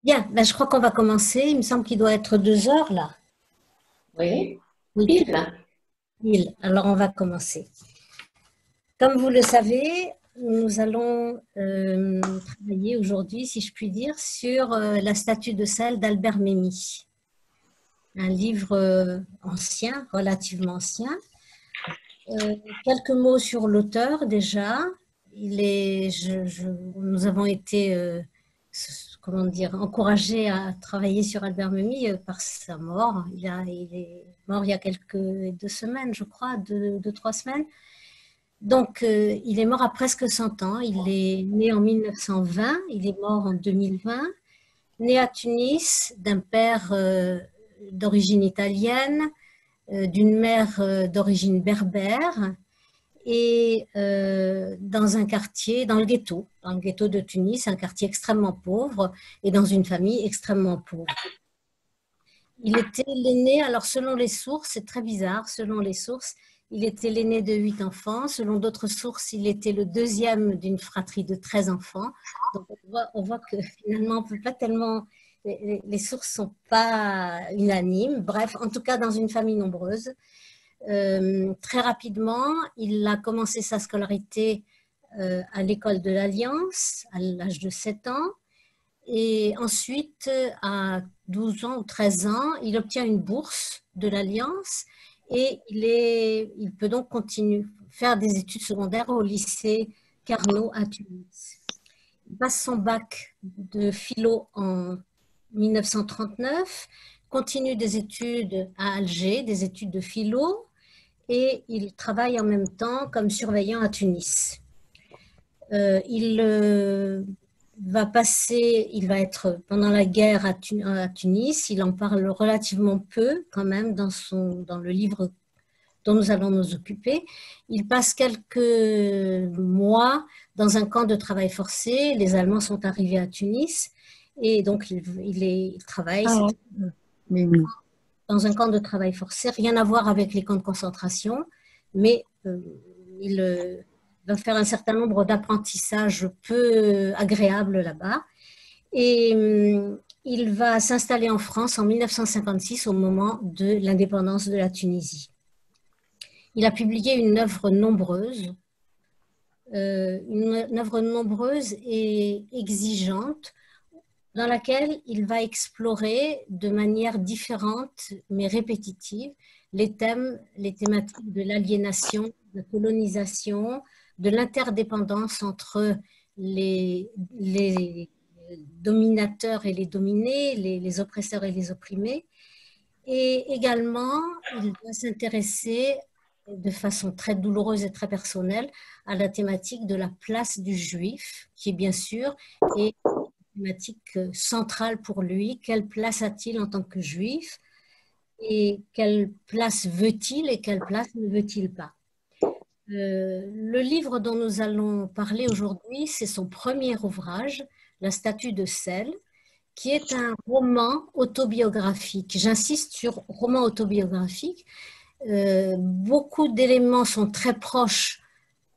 Bien, ben, je crois qu'on va commencer. Il me semble qu'il doit être 2 heures là. Oui, Oui, pile. pile. Alors on va commencer. Comme vous le savez, nous allons travailler aujourd'hui, si je puis dire, sur la statue de sel d'Albert Memmi. Un livre ancien, relativement ancien. Quelques mots sur l'auteur déjà. Nous avons été comment dire, encouragés à travailler sur Albert Memmi par sa mort. Il est mort il y a 2 semaines, je crois, 3 semaines. Donc, il est mort à presque 100 ans. Il est né en 1920, il est mort en 2020. Né à Tunis d'un père d'origine italienne, d'une mère d'origine berbère et dans un quartier, dans le ghetto de Tunis, un quartier extrêmement pauvre et dans une famille extrêmement pauvre. Il était l'aîné, alors selon les sources, c'est très bizarre, selon les sources, il était l'aîné de 8 enfants. Selon d'autres sources, il était le deuxième d'une fratrie de 13 enfants. Donc on voit que finalement, on peut pas tellement, les sources ne sont pas unanimes. Bref, en tout cas, dans une famille nombreuse. Très rapidement, il a commencé sa scolarité à l'école de l'Alliance à l'âge de 7 ans. Et ensuite, à 12 ans ou 13 ans, il obtient une bourse de l'Alliance et il peut donc continuer, faire des études secondaires au lycée Carnot à Tunis. Il passe son bac de philo en 1939, continue des études à Alger, des études de philo, et il travaille en même temps comme surveillant à Tunis. Il va être pendant la guerre à Tunis. Il en parle relativement peu quand même dans le livre dont nous allons nous occuper. Il passe quelques mois dans un camp de travail forcé. Les Allemands sont arrivés à Tunis et donc il travaille Ah, mais oui. dans un camp de travail forcé. Rien à voir avec les camps de concentration, mais il va faire un certain nombre d'apprentissages peu agréables là-bas. Et il va s'installer en France en 1956 au moment de l'indépendance de la Tunisie. Il a publié une œuvre nombreuse et exigeante dans laquelle il va explorer de manière différente mais répétitive les thématiques de l'aliénation, de la colonisation, de l'interdépendance entre les dominateurs et les dominés, les oppresseurs et les opprimés. Et également, il va s'intéresser de façon très douloureuse et très personnelle à la thématique de la place du juif, qui est bien sûr est une thématique centrale pour lui. Quelle place a-t-il en tant que juif et quelle place veut-il et quelle place ne veut-il pas? Le livre dont nous allons parler aujourd'hui, c'est son premier ouvrage, La statue de sel, qui est un roman autobiographique. J'insiste sur roman autobiographique. Beaucoup d'éléments sont très proches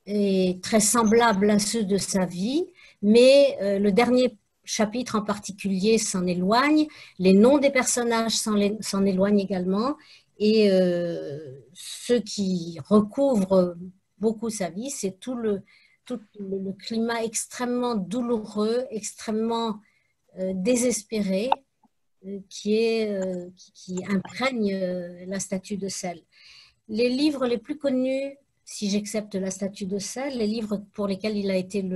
et très semblables à ceux de sa vie, mais le dernier chapitre en particulier s'en éloigne, les noms des personnages s'en éloignent également, et ce qui recouvre beaucoup sa vie, c'est tout le climat extrêmement douloureux, extrêmement désespéré qui imprègne la statue de sel. Les livres les plus connus, si j'accepte la statue de sel, les livres pour lesquels il a été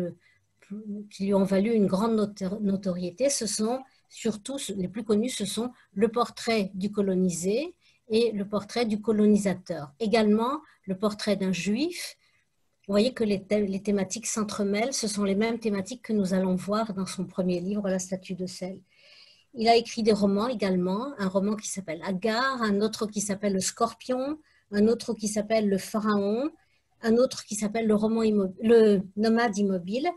qui lui ont valu une grande notoriété, ce sont surtout les plus connus, ce sont le portrait du colonisé et le portrait du colonisateur. Également, le portrait d'un juif. Vous voyez que les thématiques s'entremêlent, ce sont les mêmes thématiques que nous allons voir dans son premier livre, La statue de sel. Il a écrit des romans également, un roman qui s'appelle Agar, un autre qui s'appelle Le Scorpion, un autre qui s'appelle Le Pharaon, un autre qui s'appelle Le Nomade immobile.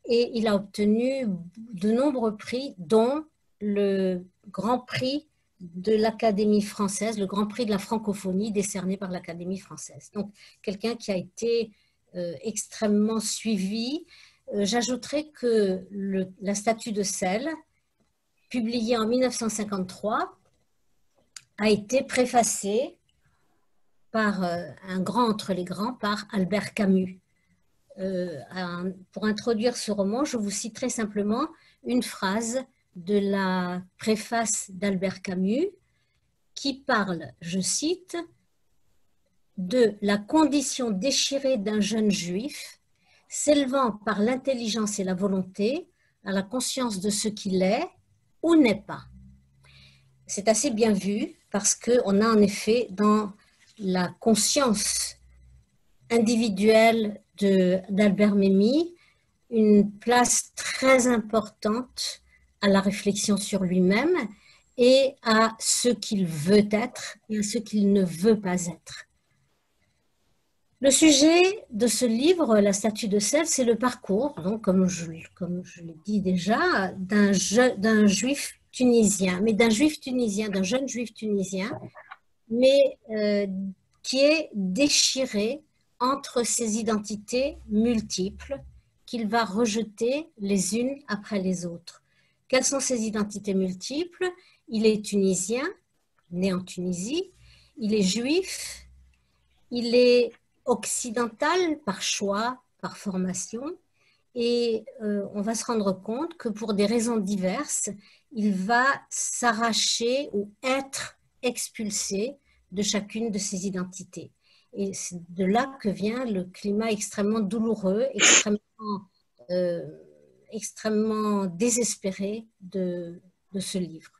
Et il a obtenu de nombreux prix, dont le Grand Prix de l'Académie française, le Grand Prix de la francophonie décerné par l'Académie française. Donc, quelqu'un qui a été extrêmement suivi. J'ajouterais que la statue de sel, publié en 1953, a été préfacé par un grand entre les grands, par Albert Camus. Pour introduire ce roman, je vous citerai simplement une phrase de la préface d'Albert Camus qui parle, je cite, de la condition déchirée d'un jeune juif s'élevant par l'intelligence et la volonté à la conscience de ce qu'il est ou n'est pas. C'est assez bien vu parce qu'on a en effet dans la conscience individuelle d'Albert Memmi une place très importante à la réflexion sur lui-même et à ce qu'il veut être et à ce qu'il ne veut pas être. Le sujet de ce livre, La statue de sel, c'est le parcours, donc, comme je l'ai dit déjà, d'un juif tunisien, mais d'un jeune juif tunisien, mais qui est déchiré entre ses identités multiples qu'il va rejeter les unes après les autres. Quelles sont ces identités multiples? Il est tunisien, né en Tunisie, il est juif, il est occidental par choix, par formation, et on va se rendre compte que pour des raisons diverses, il va s'arracher ou être expulsé de chacune de ces identités. Et c'est de là que vient le climat extrêmement douloureux, extrêmement désespéré de ce livre.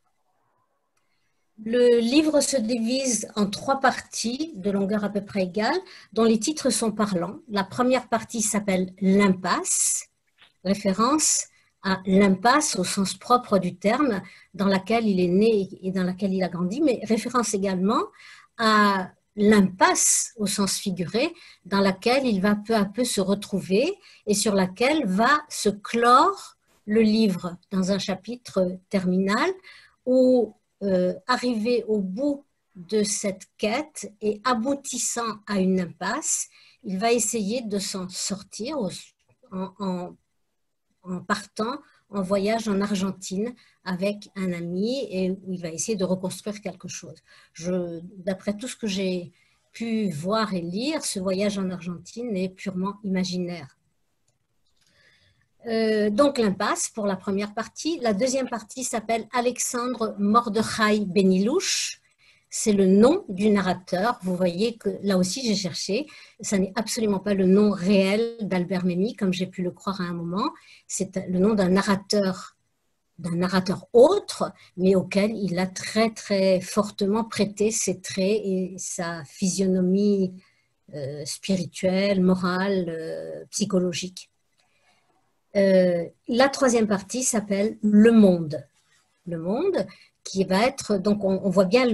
Le livre se divise en 3 parties de longueur à peu près égale, dont les titres sont parlants. La première partie s'appelle L'impasse, référence à l'impasse au sens propre du terme, dans laquelle il est né et dans laquelle il a grandi, mais référence également à l'impasse au sens figuré, dans laquelle il va peu à peu se retrouver et sur laquelle va se clore le livre dans un chapitre terminal où arrivé au bout de cette quête et aboutissant à une impasse, il va essayer de s'en sortir en partant en voyage en Argentine avec un ami et où il va essayer de reconstruire quelque chose. D'après tout ce que j'ai pu voir et lire, ce voyage en Argentine est purement imaginaire. Donc l'impasse pour la première partie. La deuxième partie s'appelle Alexandre Mordechai Benilouche. C'est le nom du narrateur. Vous voyez que là aussi j'ai cherché. Ça n'est absolument pas le nom réel d'Albert Memmi, comme j'ai pu le croire à un moment. C'est le nom d'un narrateur autre, mais auquel il a très très fortement prêté ses traits et sa physionomie spirituelle, morale, psychologique. La troisième partie s'appelle Le Monde. Le Monde, qui va être, donc on voit bien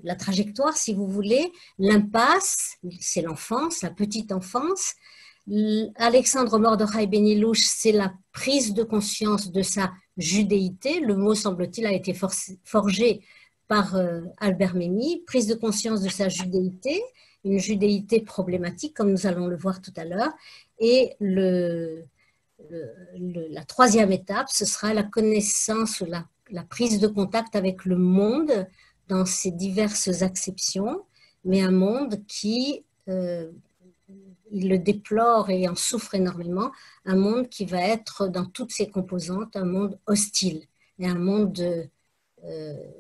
la trajectoire, si vous voulez. L'impasse, c'est l'enfance, la petite enfance. Alexandre Mordechai Benilouche, c'est la prise de conscience de sa judéité. Le mot, semble-t-il, a été forgé par Albert Memmi. Prise de conscience de sa judéité, une judéité problématique, comme nous allons le voir tout à l'heure. Et la troisième étape, ce sera la connaissance, la prise de contact avec le monde dans ses diverses acceptions, mais un monde qui, il le déplore et en souffre énormément, un monde qui va être dans toutes ses composantes, un monde hostile, et un monde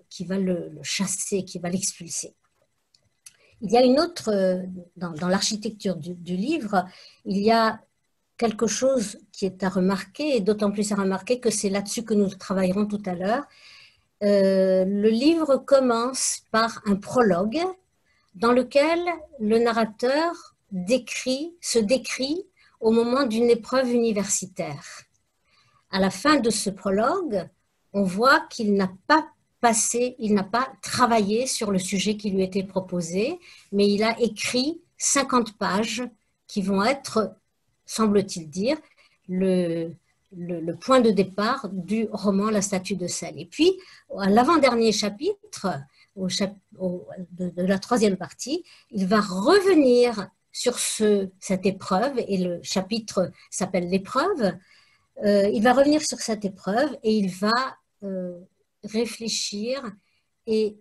qui va le chasser, qui va l'expulser. Il y a une autre, dans l'architecture du livre, il y a quelque chose qui est à remarquer, et d'autant plus à remarquer que c'est là-dessus que nous travaillerons tout à l'heure. Le livre commence par un prologue dans lequel le narrateur se décrit au moment d'une épreuve universitaire. À la fin de ce prologue, on voit qu'il n'a pas travaillé sur le sujet qui lui était proposé, mais il a écrit 50 pages qui vont être, semble-t-il dire, le point de départ du roman La statue de sel. Et puis, à l'avant-dernier chapitre, de la troisième partie, il va revenir sur cette épreuve, et le chapitre s'appelle L'épreuve. Il va revenir sur cette épreuve et il va réfléchir et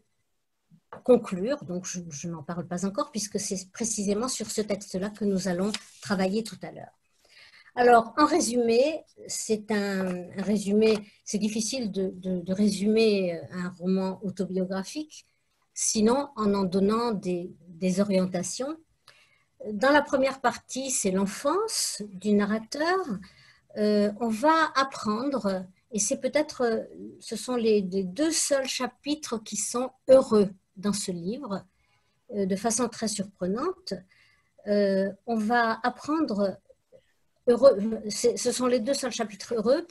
conclure. Donc, je n'en parle pas encore puisque c'est précisément sur ce texte-là que nous allons travailler tout à l'heure. Alors, en résumé, c'est un résumé, c'est difficile de résumer un roman autobiographique, sinon en donnant des orientations. Dans la première partie, c'est l'enfance du narrateur. On va apprendre, et c'est peut-être, ce sont les deux seuls chapitres qui sont heureux dans ce livre, de façon très surprenante. On va apprendre heureux, ce sont les deux seuls chapitres heureux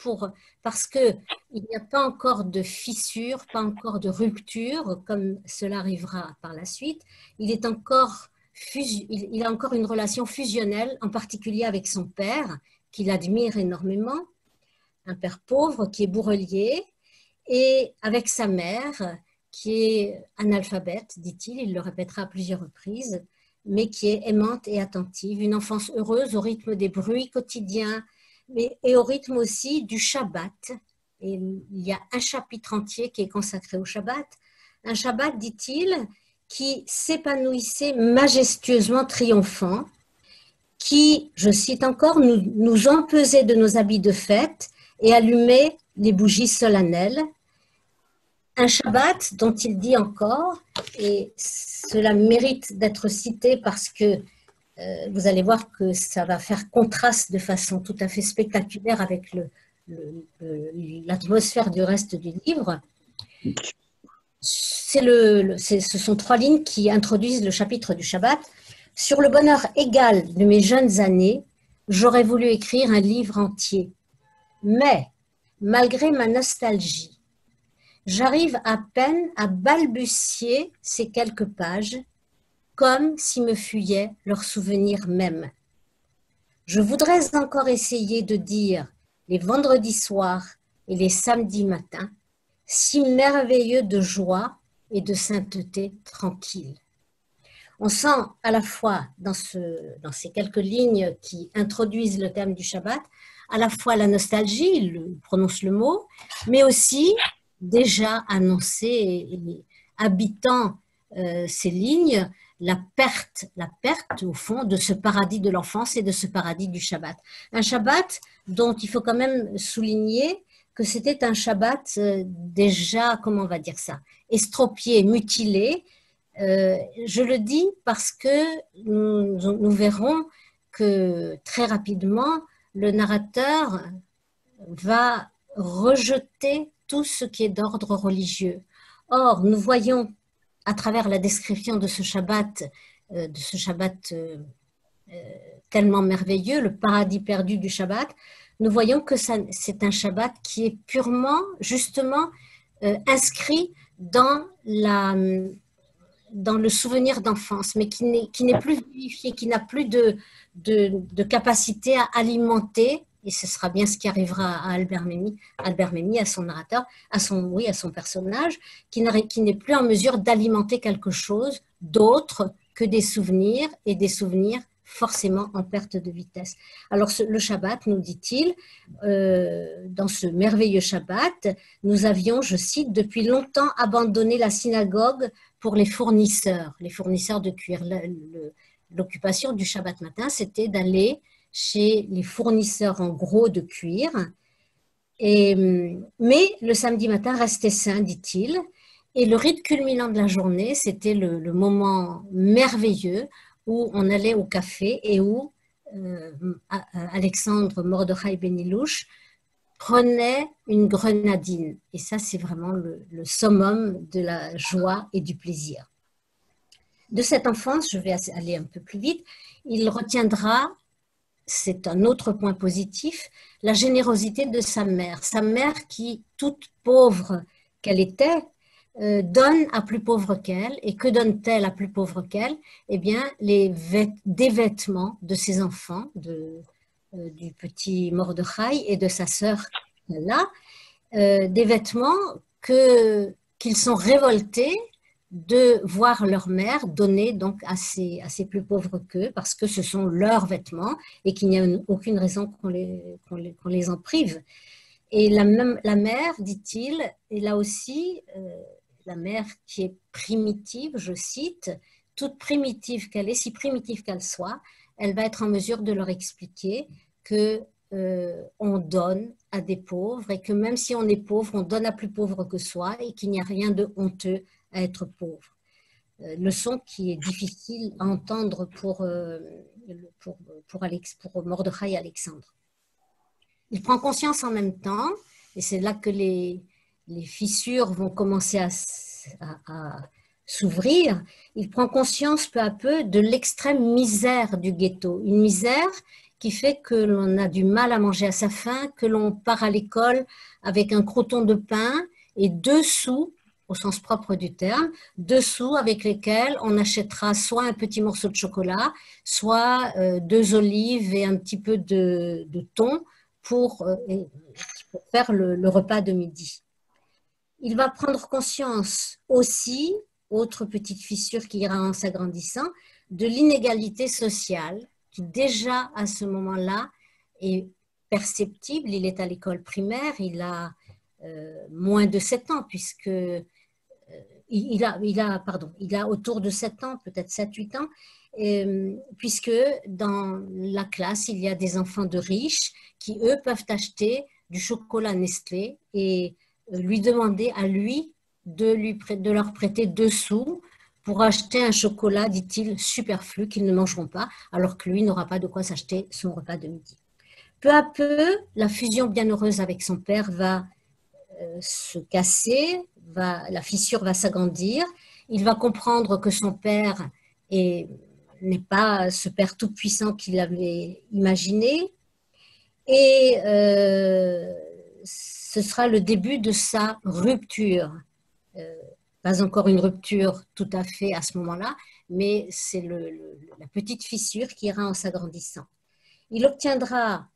parce qu'il n'y a pas encore de fissure, pas encore de rupture, comme cela arrivera par la suite. Il a encore une relation fusionnelle, en particulier avec son père, qu'il admire énormément, un père pauvre qui est bourrelier, et avec sa mère, qui est analphabète, dit-il, il le répétera à plusieurs reprises, mais qui est aimante et attentive, une enfance heureuse au rythme des bruits quotidiens, et au rythme aussi du Shabbat. Et il y a un chapitre entier qui est consacré au Shabbat. Un Shabbat, dit-il, qui s'épanouissait majestueusement triomphant, qui, je cite encore, nous empesait de nos habits de fête et allumait les bougies solennelles. Un Shabbat dont il dit encore, et cela mérite d'être cité parce que vous allez voir que ça va faire contraste de façon tout à fait spectaculaire avec l'atmosphère du reste du livre. Ce sont 3 lignes qui introduisent le chapitre du Shabbat. Sur le bonheur égal de mes jeunes années, j'aurais voulu écrire un livre entier. Mais, malgré ma nostalgie, j'arrive à peine à balbutier ces quelques pages, comme si me fuyaient leurs souvenirs même. Je voudrais encore essayer de dire les vendredis soirs et les samedis matins, si merveilleux de joie et de sainteté tranquille. On sent à la fois dans ces quelques lignes qui introduisent le thème du Shabbat, à la fois la nostalgie, il prononce le mot, mais aussi déjà annoncé et habitant ces lignes, la perte au fond de ce paradis de l'enfance et de ce paradis du Shabbat. Un Shabbat dont il faut quand même souligner que c'était un Shabbat déjà, comment on va dire ça, estropié, mutilé. Je le dis parce que nous verrons que très rapidement, le narrateur va rejeter tout ce qui est d'ordre religieux. Or, nous voyons à travers la description de ce Shabbat tellement merveilleux, le paradis perdu du Shabbat, nous voyons que c'est un Shabbat qui est purement, justement, inscrit dans le souvenir d'enfance, mais qui n'est plus vivifié, qui n'a plus de capacité à alimenter, et ce sera bien ce qui arrivera à Albert Memmi, à son narrateur, à son personnage, qui n'est plus en mesure d'alimenter quelque chose d'autre que des souvenirs, et des souvenirs forcément en perte de vitesse. Alors le Shabbat, nous dit-il, dans ce merveilleux Shabbat, nous avions, je cite, depuis longtemps abandonné la synagogue pour les fournisseurs de cuir. L'occupation du Shabbat matin, c'était d'aller chez les fournisseurs en gros de cuir. Mais le samedi matin restait saint, dit-il. Et le rite culminant de la journée, c'était le moment merveilleux où on allait au café et où Alexandre Mordechai Ben Ilouch prenait une grenadine. Et ça, c'est vraiment le summum de la joie et du plaisir. De cette enfance, je vais aller un peu plus vite, il retiendra, c'est un autre point positif, la générosité de sa mère. Sa mère qui, toute pauvre qu'elle était, donne à plus pauvre qu'elle. Et que donne-t-elle à plus pauvre qu'elle? Eh bien, des vêtements de ses enfants, du petit Mordechai et de sa sœur là, des vêtements qu'ils sont révoltés de voir leur mère donner donc à ces plus pauvres qu'eux, parce que ce sont leurs vêtements et qu'il n'y a aucune raison qu'on les en prive. Et la mère, dit-il, est là aussi, la mère qui est primitive, je cite, toute primitive qu'elle est, si primitive qu'elle soit, elle va être en mesure de leur expliquer que on donne à des pauvres et que même si on est pauvre, on donne à plus pauvre que soi et qu'il n'y a rien de honteux à être pauvre. Leçon qui est difficile à entendre pour Mordechai et Alexandre. Il prend conscience en même temps, et c'est là que les fissures vont commencer à s'ouvrir. Il prend conscience peu à peu de l'extrême misère du ghetto, une misère qui fait que l'on a du mal à manger à sa faim, que l'on part à l'école avec un croûton de pain et 2 sous, au sens propre du terme, 2 sous avec lesquels on achètera soit un petit morceau de chocolat, soit 2 olives et un petit peu de thon pour faire le repas de midi. Il va prendre conscience aussi, autre petite fissure qui ira en s'agrandissant, de l'inégalité sociale qui déjà à ce moment-là est perceptible. Il est à l'école primaire, il a moins de 7 ans puisque il a autour de 7 ans, peut-être 7-8 ans, puisque dans la classe, il y a des enfants de riches qui, eux, peuvent acheter du chocolat Nestlé et lui demander à lui de leur prêter 2 sous pour acheter un chocolat, dit-il, superflu qu'ils ne mangeront pas, alors que lui n'aura pas de quoi s'acheter son repas de midi. Peu à peu, la fusion bienheureuse avec son père va se casser, la fissure va s'agrandir. Il va comprendre que son père n'est pas ce père tout-puissant qu'il avait imaginé. Et ce sera le début de sa rupture. Pas encore une rupture tout à fait à ce moment-là, mais c'est la petite fissure qui ira en s'agrandissant. Il obtiendra,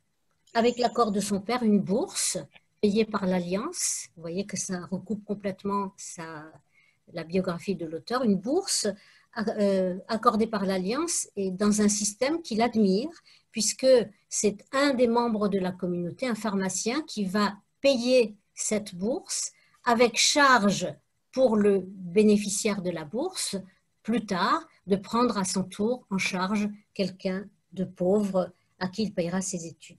avec l'accord de son père, une bourse payée par l'Alliance. Vous voyez que ça recoupe complètement la biographie de l'auteur. Une bourse accordée par l'Alliance et dans un système qu'il admire, puisque c'est un des membres de la communauté, un pharmacien, qui va payer cette bourse avec charge pour le bénéficiaire de la bourse, plus tard, de prendre à son tour en charge quelqu'un de pauvre à qui il payera ses études.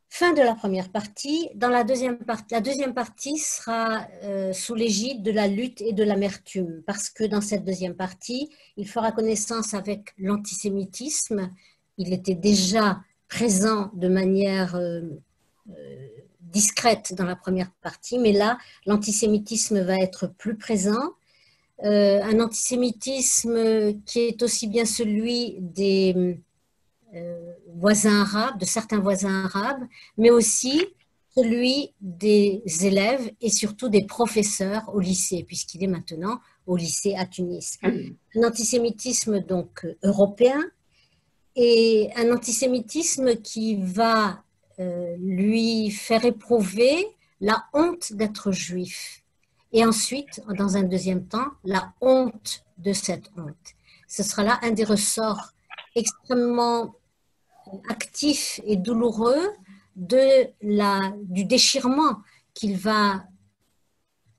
Fin de la première partie. Dans la deuxième partie sera sous l'égide de la lutte et de l'amertume, parce que dans cette deuxième partie, il fera connaissance avec l'antisémitisme. Il était déjà présent de manière discrète dans la première partie, mais là, l'antisémitisme va être plus présent. Un antisémitisme qui est aussi bien celui des voisins arabes, de certains voisins arabes, mais aussi celui des élèves et surtout des professeurs au lycée, puisqu'il est maintenant au lycée à Tunis. Un antisémitisme donc européen et un antisémitisme qui va lui faire éprouver la honte d'être juif. Et ensuite, dans un deuxième temps, la honte de cette honte. Ce sera là un des ressorts extrêmement actif et douloureux du déchirement qu'il va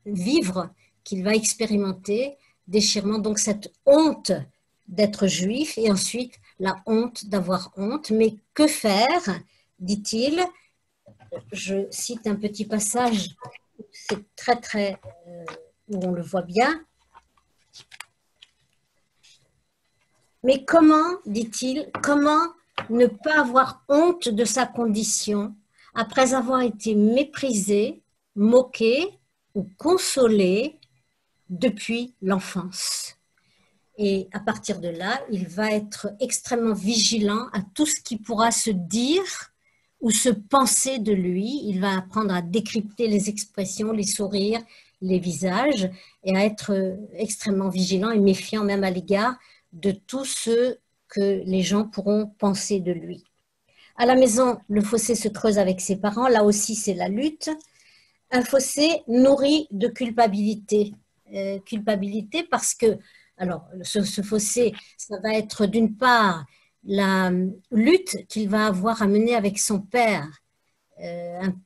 vivre, qu'il va expérimenter, déchirement, donc cette honte d'être juif et ensuite la honte d'avoir honte. Mais que faire, dit-il? Je cite un petit passage, c'est très, où on le voit bien. Mais comment, dit-il, comment ne pas avoir honte de sa condition après avoir été méprisé, moqué ou consolé depuis l'enfance. Et à partir de là, il va être extrêmement vigilant à tout ce qui pourra se dire ou se penser de lui. Il va apprendre à décrypter les expressions, les sourires, les visages et à être extrêmement vigilant et méfiant même à l'égard de tout ce que les gens pourront penser de lui. À la maison, le fossé se creuse avec ses parents. Là aussi, c'est la lutte. Un fossé nourri de culpabilité. Culpabilité parce que, alors, ce fossé, ça va être d'une part la lutte qu'il va avoir à mener avec son père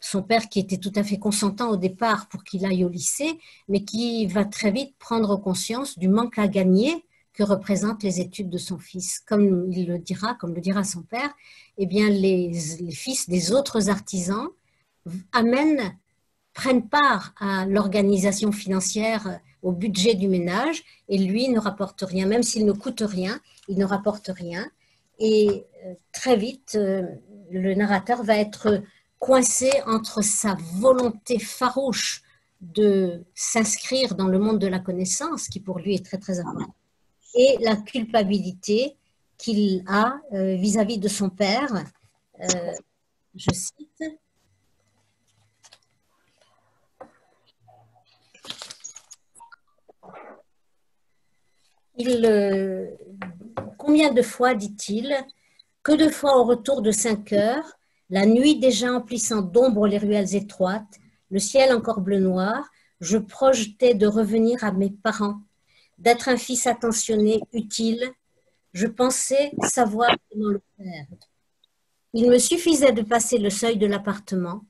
son père qui était tout à fait consentant au départ pour qu'il aille au lycée, mais qui va très vite prendre conscience du manque à gagner que représentent les études de son fils. Comme il le dira, comme le dira son père, eh bien les fils des autres artisans prennent part à l'organisation financière, au budget du ménage, et lui ne rapporte rien, même s'il ne coûte rien, il ne rapporte rien. Et très vite, le narrateur va être coincé entre sa volonté farouche de s'inscrire dans le monde de la connaissance, qui pour lui est très très important, et la culpabilité qu'il a vis-à-vis de son père. Je cite. Combien de fois, dit-il, que de fois au retour de 5 heures, la nuit déjà emplissant d'ombre les ruelles étroites, le ciel encore bleu-noir, je projetais de revenir à mes parents, d'être un fils attentionné, utile. Je pensais savoir comment le faire. Il me suffisait de passer le seuil de l'appartement,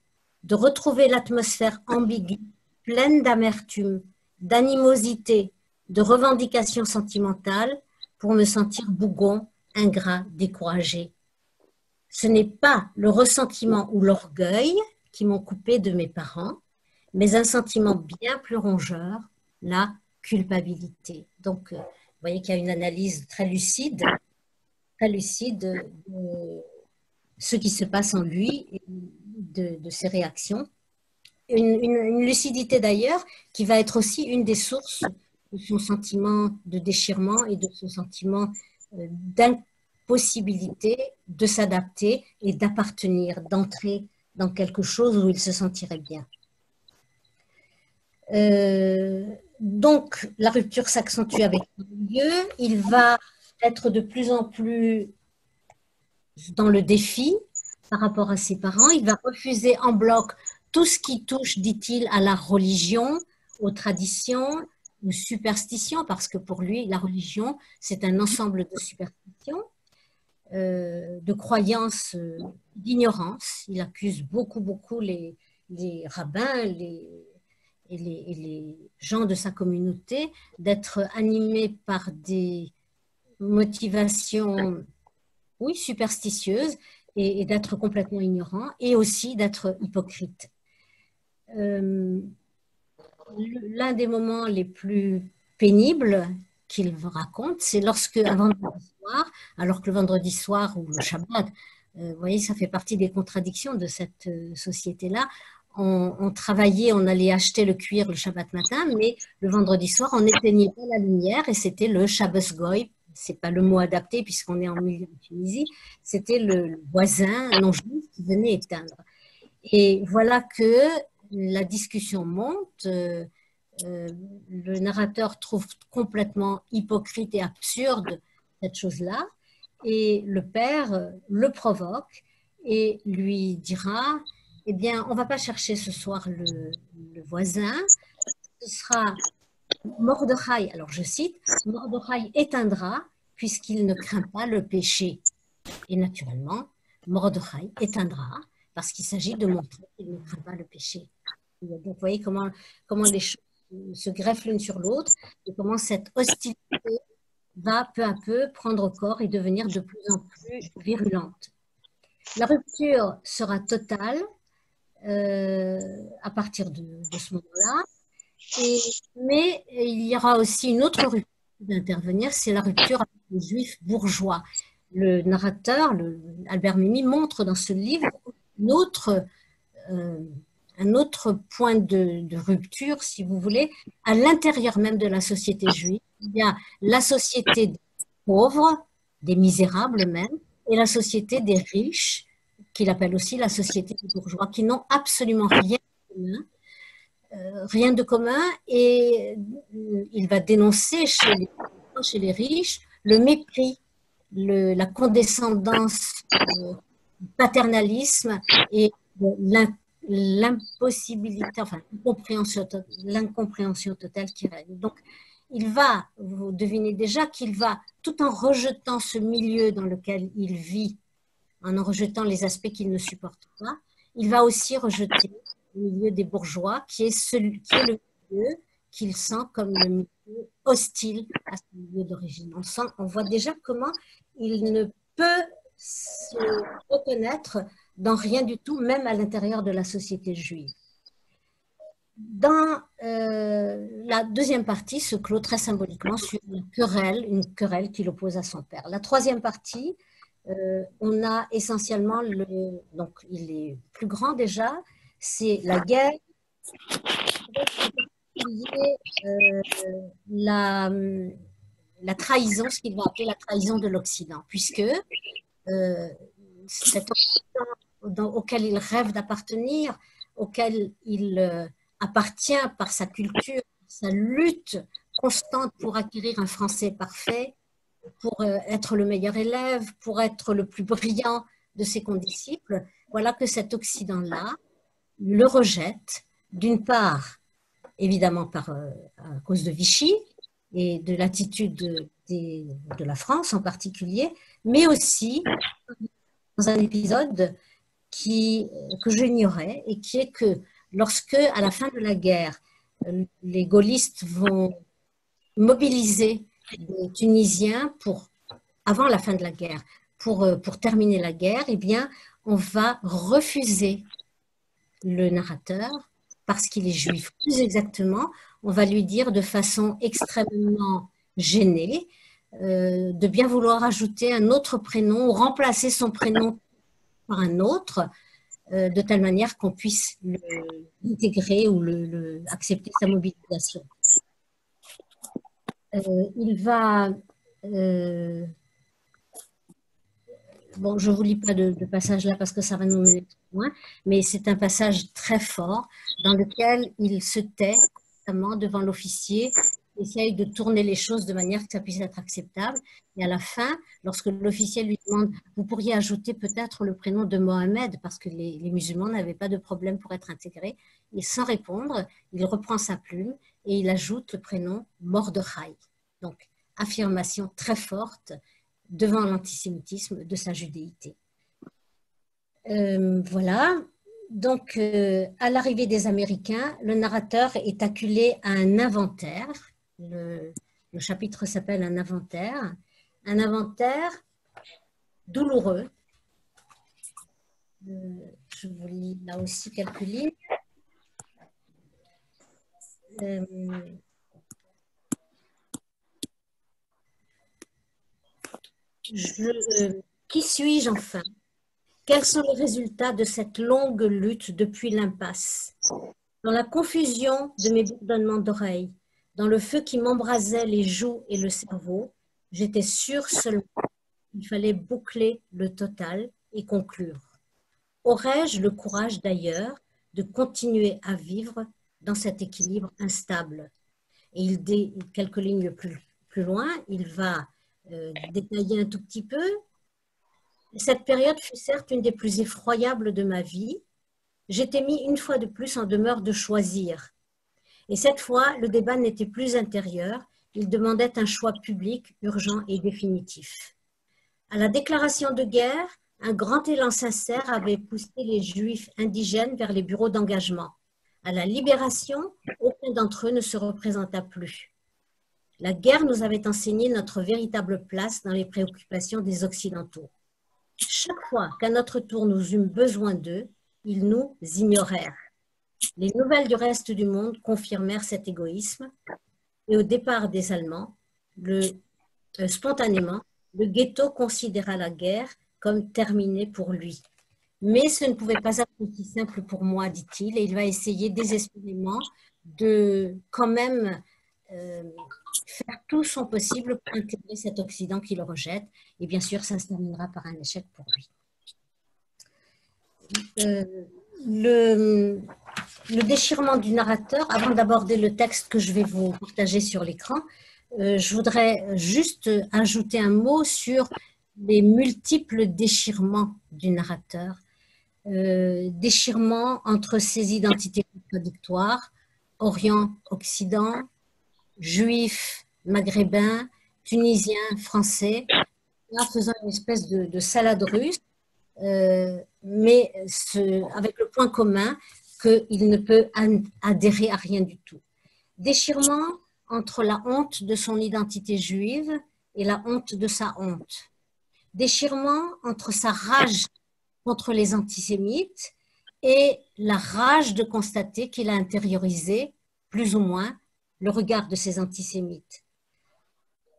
de retrouver l'atmosphère ambiguë, pleine d'amertume, d'animosité, de revendications sentimentales pour me sentir bougon, ingrat, découragé. Ce n'est pas le ressentiment ou l'orgueil qui m'ont coupé de mes parents, mais un sentiment bien plus rongeur, la culpabilité. Donc, vous voyez qu'il y a une analyse très lucide de ce qui se passe en lui et de ses réactions. Une lucidité d'ailleurs qui va être aussi une des sources de son sentiment de déchirement et de son sentiment d'impossibilité de s'adapter et d'appartenir, d'entrer dans quelque chose où il se sentirait bien. Donc, la rupture s'accentue avec le milieu. Il va être de plus en plus dans le défi par rapport à ses parents. Il va refuser en bloc tout ce qui touche, dit-il, à la religion, aux traditions, aux superstitions, parce que pour lui, la religion, c'est un ensemble de superstitions, de croyances, d'ignorance. Il accuse beaucoup les rabbins et les gens de sa communauté d'être animés par des motivations, oui, superstitieuses, et d'être complètement ignorants, et aussi d'être hypocrites. L'un des moments les plus pénibles qu'il raconte, c'est lorsque, un vendredi soir, alors que le vendredi soir ou le Shabbat, vous voyez, ça fait partie des contradictions de cette société-là. On travaillait, on allait acheter le cuir le Shabbat matin, mais le vendredi soir, on n'éteignait pas la lumière et c'était le Shabbos Goy. C'est pas le mot adapté puisqu'on est en milieu de Tunisie. C'était le voisin non juif qui venait éteindre. Et voilà que la discussion monte. Le narrateur trouve complètement hypocrite et absurde cette chose-là. Et le père le provoque et lui dira, eh bien, on ne va pas chercher ce soir le voisin, ce sera Mordechai, alors je cite, Mordechai éteindra puisqu'il ne craint pas le péché. Et naturellement, Mordechai éteindra parce qu'il s'agit de montrer qu'il ne craint pas le péché. Donc, vous voyez comment les choses se greffent l'une sur l'autre et comment cette hostilité va peu à peu prendre corps et devenir de plus en plus virulente. La rupture sera totale à partir de ce moment-là, mais il y aura aussi une autre rupture d'intervenir, c'est la rupture avec les juifs bourgeois. Le narrateur, Albert Memmi, montre dans ce livre un autre point de rupture, si vous voulez, à l'intérieur même de la société juive. Il y a la société des pauvres, des misérables même, et la société des riches, qu'il appelle aussi la société des bourgeois, qui n'ont absolument rien de commun, et il va dénoncer chez les riches le mépris, la condescendance, le paternalisme et l'impossibilité, enfin l'incompréhension totale qui règne. Donc, il va, vous devinez déjà qu'il va, tout en rejetant ce milieu dans lequel il vit, en rejetant les aspects qu'il ne supporte pas, il va aussi rejeter le milieu des bourgeois, qui est le milieu qu'il sent comme le milieu hostile à son milieu d'origine. On voit déjà comment il ne peut se reconnaître dans rien du tout, même à l'intérieur de la société juive. Dans la deuxième partie se clôt très symboliquement sur une querelle qui l'oppose à son père. La troisième partie, on a essentiellement, donc il est plus grand déjà, c'est la guerre, la trahison, ce qu'il va appeler la trahison de l'Occident, puisque cet Occident auquel il rêve d'appartenir, auquel il appartient par sa culture, sa lutte constante pour acquérir un français parfait, pour être le meilleur élève, pour être le plus brillant de ses condisciples, voilà que cet Occident-là le rejette, d'une part, évidemment à cause de Vichy et de l'attitude de la France en particulier, mais aussi dans un épisode que j'ignorais et qui est que lorsque, à la fin de la guerre, les gaullistes vont mobiliser des Tunisiens avant la fin de la guerre, pour terminer la guerre, eh bien, on va refuser le narrateur parce qu'il est juif. Plus exactement, on va lui dire de façon extrêmement gênée de bien vouloir ajouter un autre prénom ou remplacer son prénom par un autre, de telle manière qu'on puisse l'intégrer ou accepter sa mobilisation. Il va... bon, je ne vous lis pas de passage là parce que ça va nous mener trop loin, mais c'est un passage très fort dans lequel il se tait notamment devant l'officier, essaye de tourner les choses de manière que ça puisse être acceptable. Et à la fin, lorsque l'officier lui demande « Vous pourriez ajouter peut-être le prénom de Mohamed » parce que les musulmans n'avaient pas de problème pour être intégrés, et sans répondre, il reprend sa plume et il ajoute le prénom Mordechai. Donc, affirmation très forte devant l'antisémitisme de sa judéité. Voilà. Donc, à l'arrivée des Américains, le narrateur est acculé à un inventaire. Le chapitre s'appelle un inventaire douloureux. Je vous lis là aussi quelques lignes. Qui suis-je enfin? Quels sont les résultats de cette longue lutte depuis l'impasse? Dans la confusion de mes bourdonnements d'oreilles, dans le feu qui m'embrasait les joues et le cerveau, j'étais sûre seulement qu'il fallait boucler le total et conclure. Aurais-je le courage d'ailleurs de continuer à vivre dans cet équilibre instable? Et quelques lignes plus loin, il va détailler un tout petit peu. Cette période fut certes une des plus effroyables de ma vie. J'étais mis une fois de plus en demeure de choisir. Et cette fois, le débat n'était plus intérieur, il demandait un choix public, urgent et définitif. À la déclaration de guerre, un grand élan sincère avait poussé les Juifs indigènes vers les bureaux d'engagement. À la libération, aucun d'entre eux ne se représenta plus. La guerre nous avait enseigné notre véritable place dans les préoccupations des Occidentaux. Chaque fois qu'à notre tour nous eûmes besoin d'eux, ils nous ignorèrent. Les nouvelles du reste du monde confirmèrent cet égoïsme et au départ des Allemands, spontanément, le ghetto considéra la guerre comme terminée pour lui. Mais ce ne pouvait pas être aussi simple pour moi, dit-il, et il va essayer désespérément de quand même faire tout son possible pour intégrer cet Occident qui le rejette. Et bien sûr, ça se terminera par un échec pour lui. Le déchirement du narrateur, avant d'aborder le texte que je vais vous partager sur l'écran, je voudrais juste ajouter un mot sur les multiples déchirements du narrateur. Déchirement entre ses identités contradictoires, Orient-Occident, Juifs, Maghrébins, Tunisiens, Français, là faisant une espèce de salade russe, mais avec le point commun qu'il ne peut adhérer à rien du tout. Déchirement entre la honte de son identité juive et la honte de sa honte. Déchirement entre sa rage contre les antisémites et la rage de constater qu'il a intériorisé, plus ou moins, le regard de ces antisémites.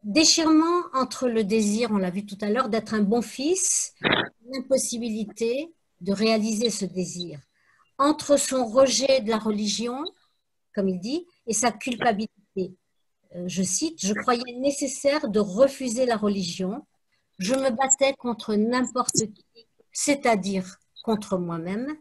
Déchirement entre le désir, on l'a vu tout à l'heure, d'être un bon fils, l'impossibilité de réaliser ce désir. Entre son rejet de la religion, comme il dit, et sa culpabilité. Je cite, « Je croyais nécessaire de refuser la religion. Je me battais contre n'importe qui, c'est-à-dire contre moi-même.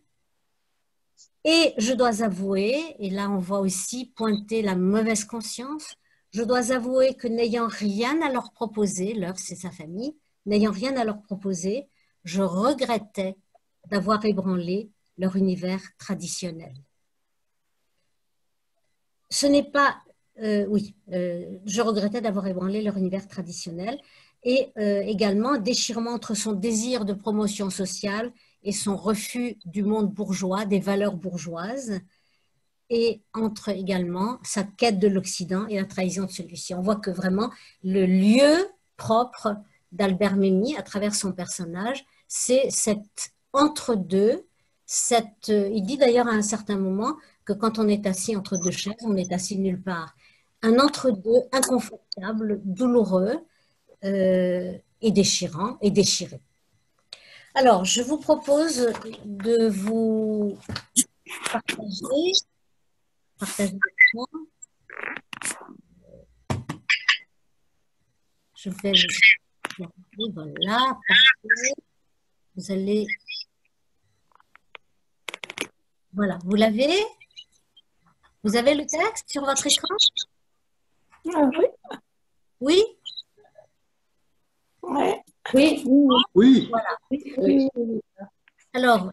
Et je dois avouer, et là on voit aussi pointer la mauvaise conscience, je dois avouer que n'ayant rien à leur proposer, leur c'est sa famille, n'ayant rien à leur proposer, je regrettais d'avoir ébranlé leur univers traditionnel. » Ce n'est pas, je regrettais d'avoir ébranlé leur univers traditionnel et également déchirement entre son désir de promotion sociale et son refus du monde bourgeois, des valeurs bourgeoises, et entre également sa quête de l'Occident et la trahison de celui-ci. On voit que vraiment le lieu propre d'Albert Memmi à travers son personnage, c'est cet entre-deux, il dit d'ailleurs à un certain moment que quand on est assis entre deux chaises, on est assis nulle part. Un entre-deux inconfortable, douloureux et déchirant et déchiré. Alors, je vous propose de vous partager l'écran. Je vais voilà, parfait. Vous allez, voilà, vous l'avez? Vous avez le texte sur votre écran? Oui. Oui? Oui. Oui. Voilà. Oui. Alors,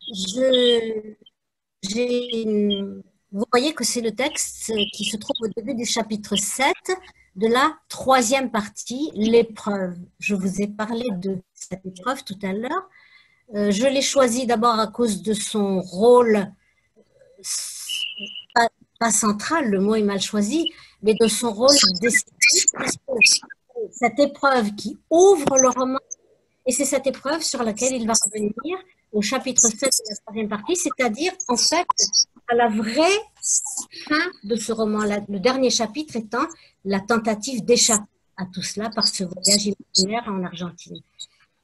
vous voyez que c'est le texte qui se trouve au début du chapitre 7 de la troisième partie, l'épreuve. Je vous ai parlé de cette épreuve tout à l'heure. Je l'ai choisi d'abord à cause de son rôle, pas central, le mot est mal choisi, mais de son rôle décisif. Cette épreuve qui ouvre le roman, et c'est cette épreuve sur laquelle il va revenir au chapitre 7 de la troisième partie, c'est-à-dire en fait à la vraie fin de ce roman, le dernier chapitre étant la tentative d'échapper à tout cela par ce voyage imaginaire en Argentine.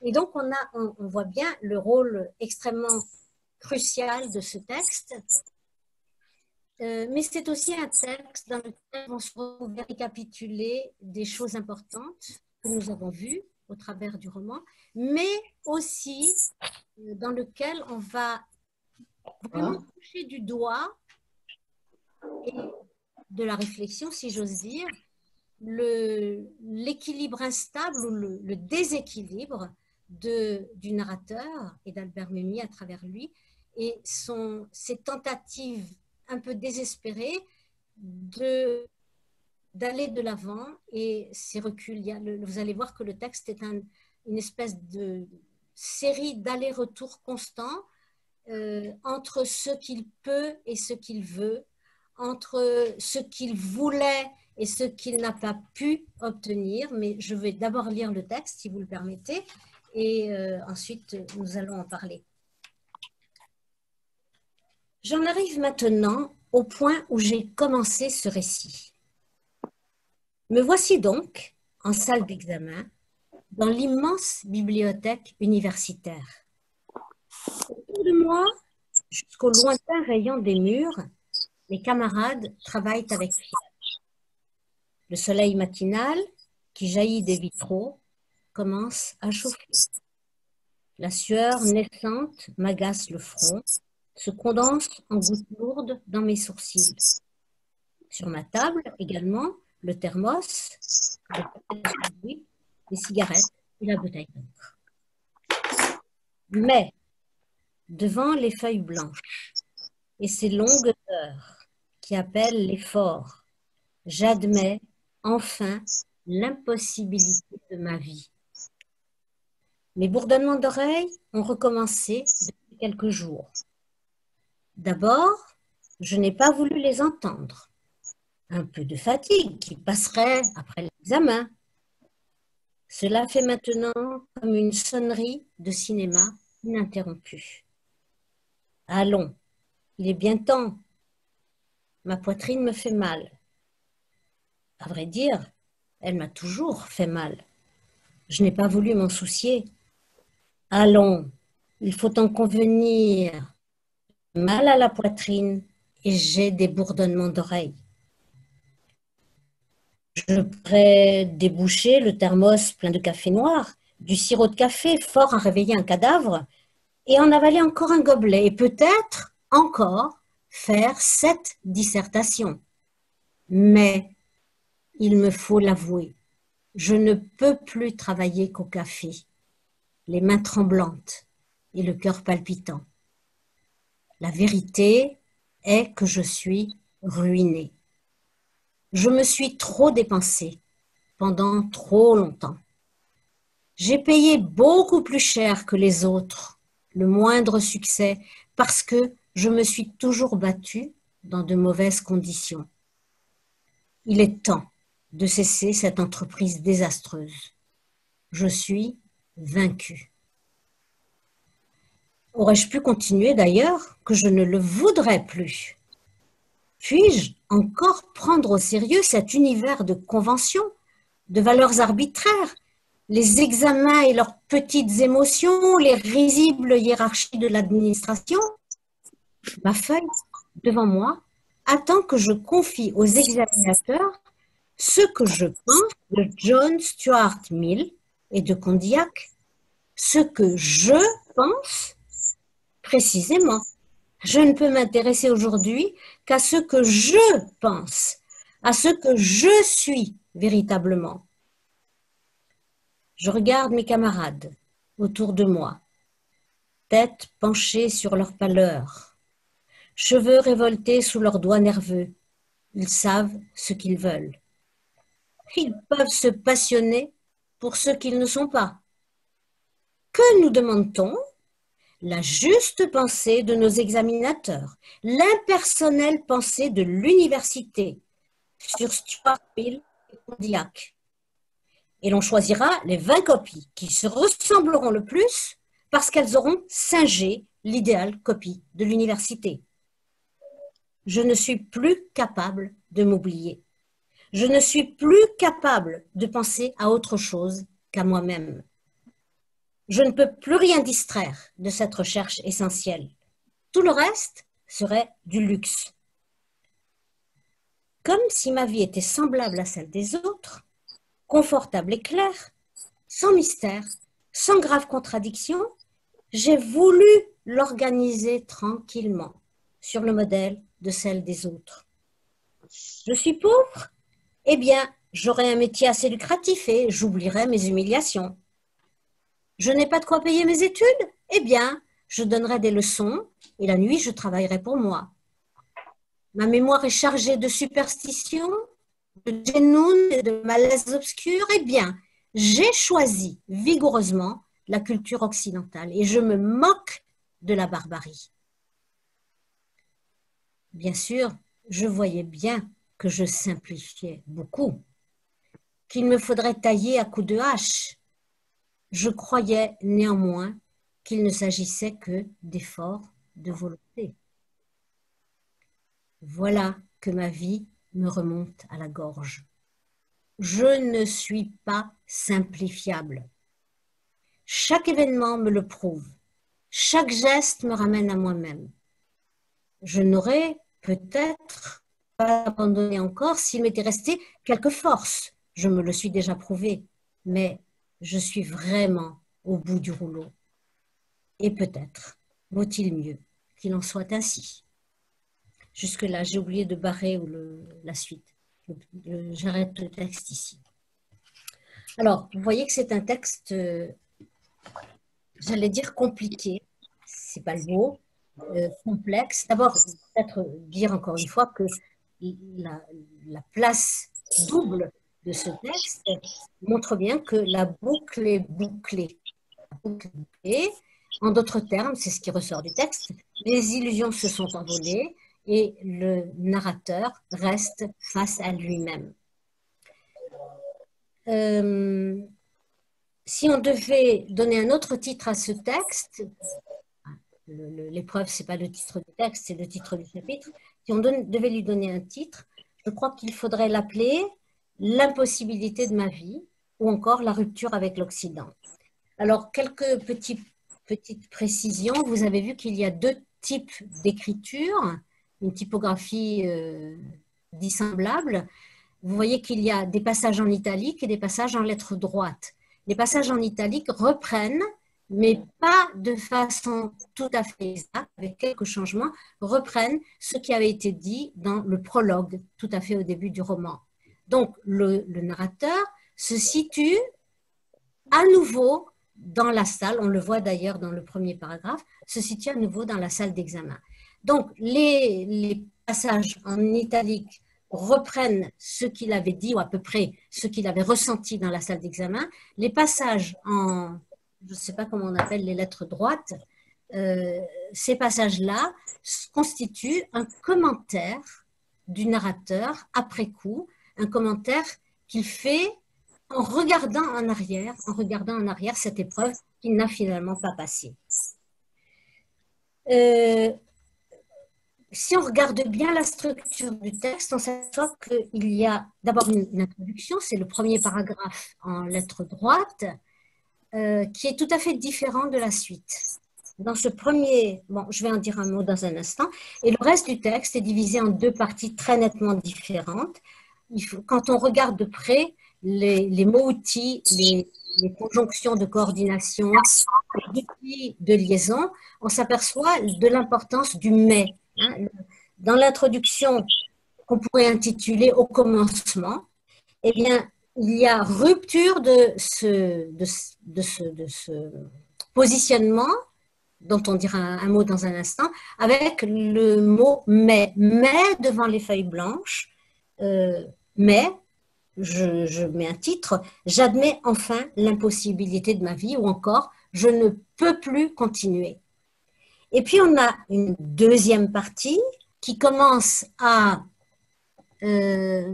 Et donc on voit bien le rôle extrêmement crucial de ce texte, mais c'est aussi un texte dans lequel on se retrouve récapituler des choses importantes que nous avons vues au travers du roman, mais aussi dans lequel on va vraiment toucher du doigt et de la réflexion, si j'ose dire, l'équilibre instable ou le déséquilibre du narrateur et d'Albert Memmi à travers lui et ses tentatives un peu désespérées d'aller de l'avant et ses reculs. Vous allez voir que le texte est une espèce de série d'allers-retours constants entre ce qu'il peut et ce qu'il veut, entre ce qu'il voulait et ce qu'il n'a pas pu obtenir. Mais je vais d'abord lire le texte, si vous le permettez, et ensuite nous allons en parler. J'en arrive maintenant au point où j'ai commencé ce récit. Me voici donc en salle d'examen dans l'immense bibliothèque universitaire. Autour de moi, jusqu'au lointain rayon des murs, mes camarades travaillent avec fièvre. Le soleil matinal, qui jaillit des vitraux, commence à chauffer. La sueur naissante m'agace le front, se condense en gouttes lourdes dans mes sourcils. Sur ma table, également, le thermos, les cigarettes et la bouteille d'encre. Mais, devant les feuilles blanches et ces longues heures qui appellent l'effort, j'admets enfin l'impossibilité de ma vie. Mes bourdonnements d'oreilles ont recommencé depuis quelques jours. D'abord, je n'ai pas voulu les entendre. Un peu de fatigue qui passerait après l'examen. Cela fait maintenant comme une sonnerie de cinéma ininterrompue. Allons, il est bien temps. Ma poitrine me fait mal. À vrai dire, elle m'a toujours fait mal. Je n'ai pas voulu m'en soucier. Allons, il faut en convenir. Mal à la poitrine et j'ai des bourdonnements d'oreilles. Je pourrais déboucher le thermos plein de café noir, du sirop de café fort à réveiller un cadavre, et en avaler encore un gobelet, et peut-être encore faire 7 dissertations. Mais, il me faut l'avouer, je ne peux plus travailler qu'au café, les mains tremblantes et le cœur palpitant. La vérité est que je suis ruinée. Je me suis trop dépensée pendant trop longtemps. J'ai payé beaucoup plus cher que les autres le moindre succès parce que je me suis toujours battue dans de mauvaises conditions. Il est temps de cesser cette entreprise désastreuse. Je suis vaincue. Aurais-je pu continuer d'ailleurs que je ne le voudrais plus? Puis-je encore prendre au sérieux cet univers de conventions, de valeurs arbitraires, les examens et leurs petites émotions, les risibles hiérarchies de l'administration? Ma feuille, devant moi, attend que je confie aux examinateurs ce que je pense de John Stuart Mill et de Condillac. Ce que je pense, précisément. Je ne peux m'intéresser aujourd'hui qu'à ce que je pense, à ce que je suis véritablement. Je regarde mes camarades autour de moi, tête penchée sur leur pâleur, cheveux révoltés sous leurs doigts nerveux. Ils savent ce qu'ils veulent. Ils peuvent se passionner pour ce qu'ils ne sont pas. Que nous demande-t-on? La juste pensée de nos examinateurs, l'impersonnelle pensée de l'université sur Stuart Mill et Condillac. Et l'on choisira les 20 copies qui se ressembleront le plus parce qu'elles auront singé l'idéale copie de l'université. Je ne suis plus capable de m'oublier. Je ne suis plus capable de penser à autre chose qu'à moi-même. Je ne peux plus rien distraire de cette recherche essentielle. Tout le reste serait du luxe. Comme si ma vie était semblable à celle des autres, confortable et claire, sans mystère, sans grave contradiction, j'ai voulu l'organiser tranquillement, sur le modèle de celle des autres. Je suis pauvre? Eh bien, j'aurai un métier assez lucratif et j'oublierai mes humiliations. Je n'ai pas de quoi payer mes études? Eh bien, je donnerai des leçons et la nuit, je travaillerai pour moi. Ma mémoire est chargée de superstitions, de génounes et de malaises obscurs. Eh bien, j'ai choisi vigoureusement la culture occidentale et je me moque de la barbarie. Bien sûr, je voyais bien que je simplifiais beaucoup, qu'il me faudrait tailler à coups de hache. Je croyais néanmoins qu'il ne s'agissait que d'efforts de volonté. Voilà que ma vie me remonte à la gorge. Je ne suis pas simplifiable. Chaque événement me le prouve. Chaque geste me ramène à moi-même. Je n'aurais peut-être pas abandonné encore s'il m'était resté quelque force. Je me le suis déjà prouvé. Mais je suis vraiment au bout du rouleau. Et peut-être vaut-il mieux qu'il en soit ainsi. Jusque-là, j'ai oublié de barrer la suite. J'arrête le texte ici. Alors, vous voyez que c'est un texte, j'allais dire compliqué, c'est pas le mot, complexe. D'abord, peut-être dire encore une fois que la place double de ce texte montre bien que la boucle est bouclée. La boucle est bouclée En d'autres termes, c'est ce qui ressort du texte, les illusions se sont envolées et le narrateur reste face à lui-même. Si on devait donner un autre titre à ce texte, l'épreuve, ce n'est pas le titre du texte, c'est le titre du chapitre. Si on devait lui donner un titre, je crois qu'il faudrait l'appeler « L'impossibilité de ma vie » ou encore « La rupture avec l'Occident ». Alors, quelques petites précisions. Vous avez vu qu'il y a deux types d'écriture, une typographie dissemblable. Vous voyez qu'il y a des passages en italique et des passages en lettres droites. Les passages en italique reprennent, mais pas de façon tout à fait exacte, avec quelques changements, reprennent ce qui avait été dit dans le prologue, tout à fait au début du roman. Donc, le narrateur se situe à nouveau dans la salle, on le voit d'ailleurs dans le premier paragraphe, se situe à nouveau dans la salle d'examen. Donc, les passages en italique reprennent ce qu'il avait dit, ou à peu près ce qu'il avait ressenti dans la salle d'examen. Les passages en, je ne sais pas comment on appelle les lettres droites, ces passages-là constituent un commentaire du narrateur après coup, un commentaire qu'il fait en regardant en arrière cette épreuve qu'il n'a finalement pas passée. Si on regarde bien la structure du texte, on s'aperçoit qu'il y a d'abord une introduction, c'est le premier paragraphe en lettres droites, qui est tout à fait différent de la suite. Dans ce premier, bon, je vais en dire un mot dans un instant, et le reste du texte est divisé en deux parties très nettement différentes. Quand on regarde de près, les mots-outils, les conjonctions de coordination, les outils de liaison, on s'aperçoit de l'importance du « mais ». Dans l'introduction qu'on pourrait intituler « Au commencement », eh bien, il y a rupture de ce positionnement, dont on dira un mot dans un instant, avec le mot « mais ». Mais devant les feuilles blanches, mais, je mets un titre, j'admets enfin l'impossibilité de ma vie, ou encore, je ne peux plus continuer. Et puis, on a une deuxième partie qui commence à la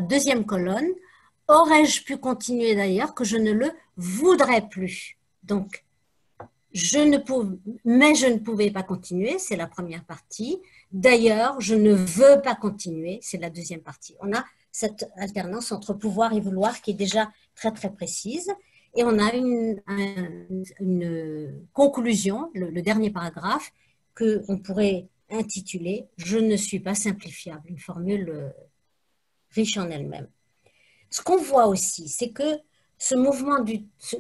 deuxième colonne. Aurais-je pu continuer d'ailleurs que je ne le voudrais plus? Donc, mais je ne pouvais pas continuer, c'est la première partie. D'ailleurs, je ne veux pas continuer, c'est la deuxième partie. On a cette alternance entre pouvoir et vouloir qui est déjà très, très précise. Et on a une conclusion, le dernier paragraphe, qu'on pourrait intituler « Je ne suis pas simplifiable », une formule riche en elle-même. Ce qu'on voit aussi, c'est que ce mouvement,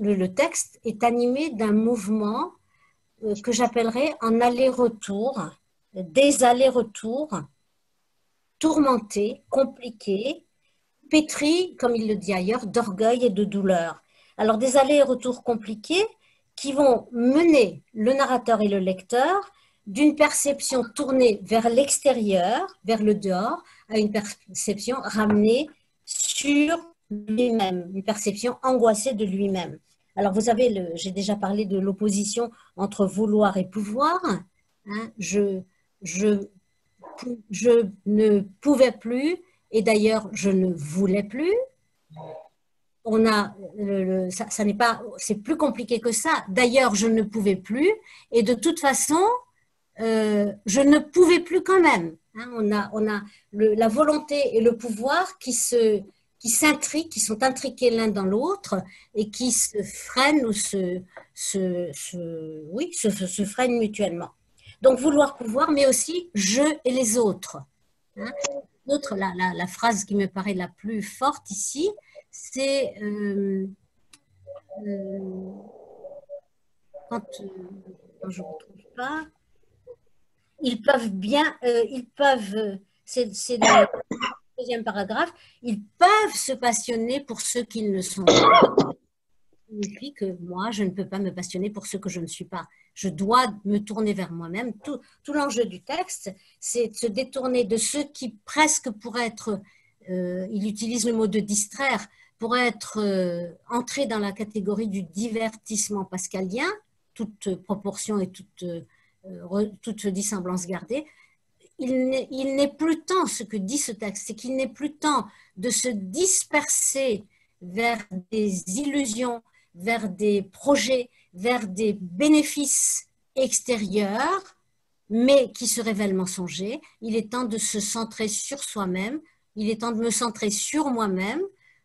le texte est animé d'un mouvement que j'appellerais en aller-retour, des allers-retours tourmentés, compliqués, pétris, comme il le dit ailleurs, d'orgueil et de douleur. Alors, des allers-retours compliqués qui vont mener le narrateur et le lecteur d'une perception tournée vers l'extérieur, vers le dehors, à une perception ramenée sur lui-même, une perception angoissée de lui-même. Alors, vous savez, j'ai déjà parlé de l'opposition entre vouloir et pouvoir. Hein, je ne pouvais plus, et d'ailleurs, je ne voulais plus. On a, ça n'est pas, c'est plus compliqué que ça. D'ailleurs, je ne pouvais plus, et de toute façon, je ne pouvais plus quand même. Hein, on a la volonté et le pouvoir qui s'intriquent, qui sont intriqués l'un dans l'autre et qui se freinent ou se freinent mutuellement. Donc, vouloir pouvoir, mais aussi je et les autres. Hein. La phrase qui me paraît la plus forte ici, c'est quand je ne retrouve pas, ils peuvent bien, c'est le deuxième paragraphe, ils peuvent se passionner pour ceux qu'ils ne sont pas. Ça signifie que moi, je ne peux pas me passionner pour ce que je ne suis pas. Je dois me tourner vers moi-même. Tout l'enjeu du texte, c'est de se détourner de ceux qui presque pourraient être, il utilise le mot de distraire, pourraient être entrés dans la catégorie du divertissement pascalien, toute proportion et toute dissemblance gardée, il n'est plus temps, ce que dit ce texte, c'est qu'il n'est plus temps de se disperser vers des illusions, vers des projets, vers des bénéfices extérieurs, mais qui se révèlent mensongers. Il est temps de se centrer sur soi-même, il est temps de me centrer sur moi-même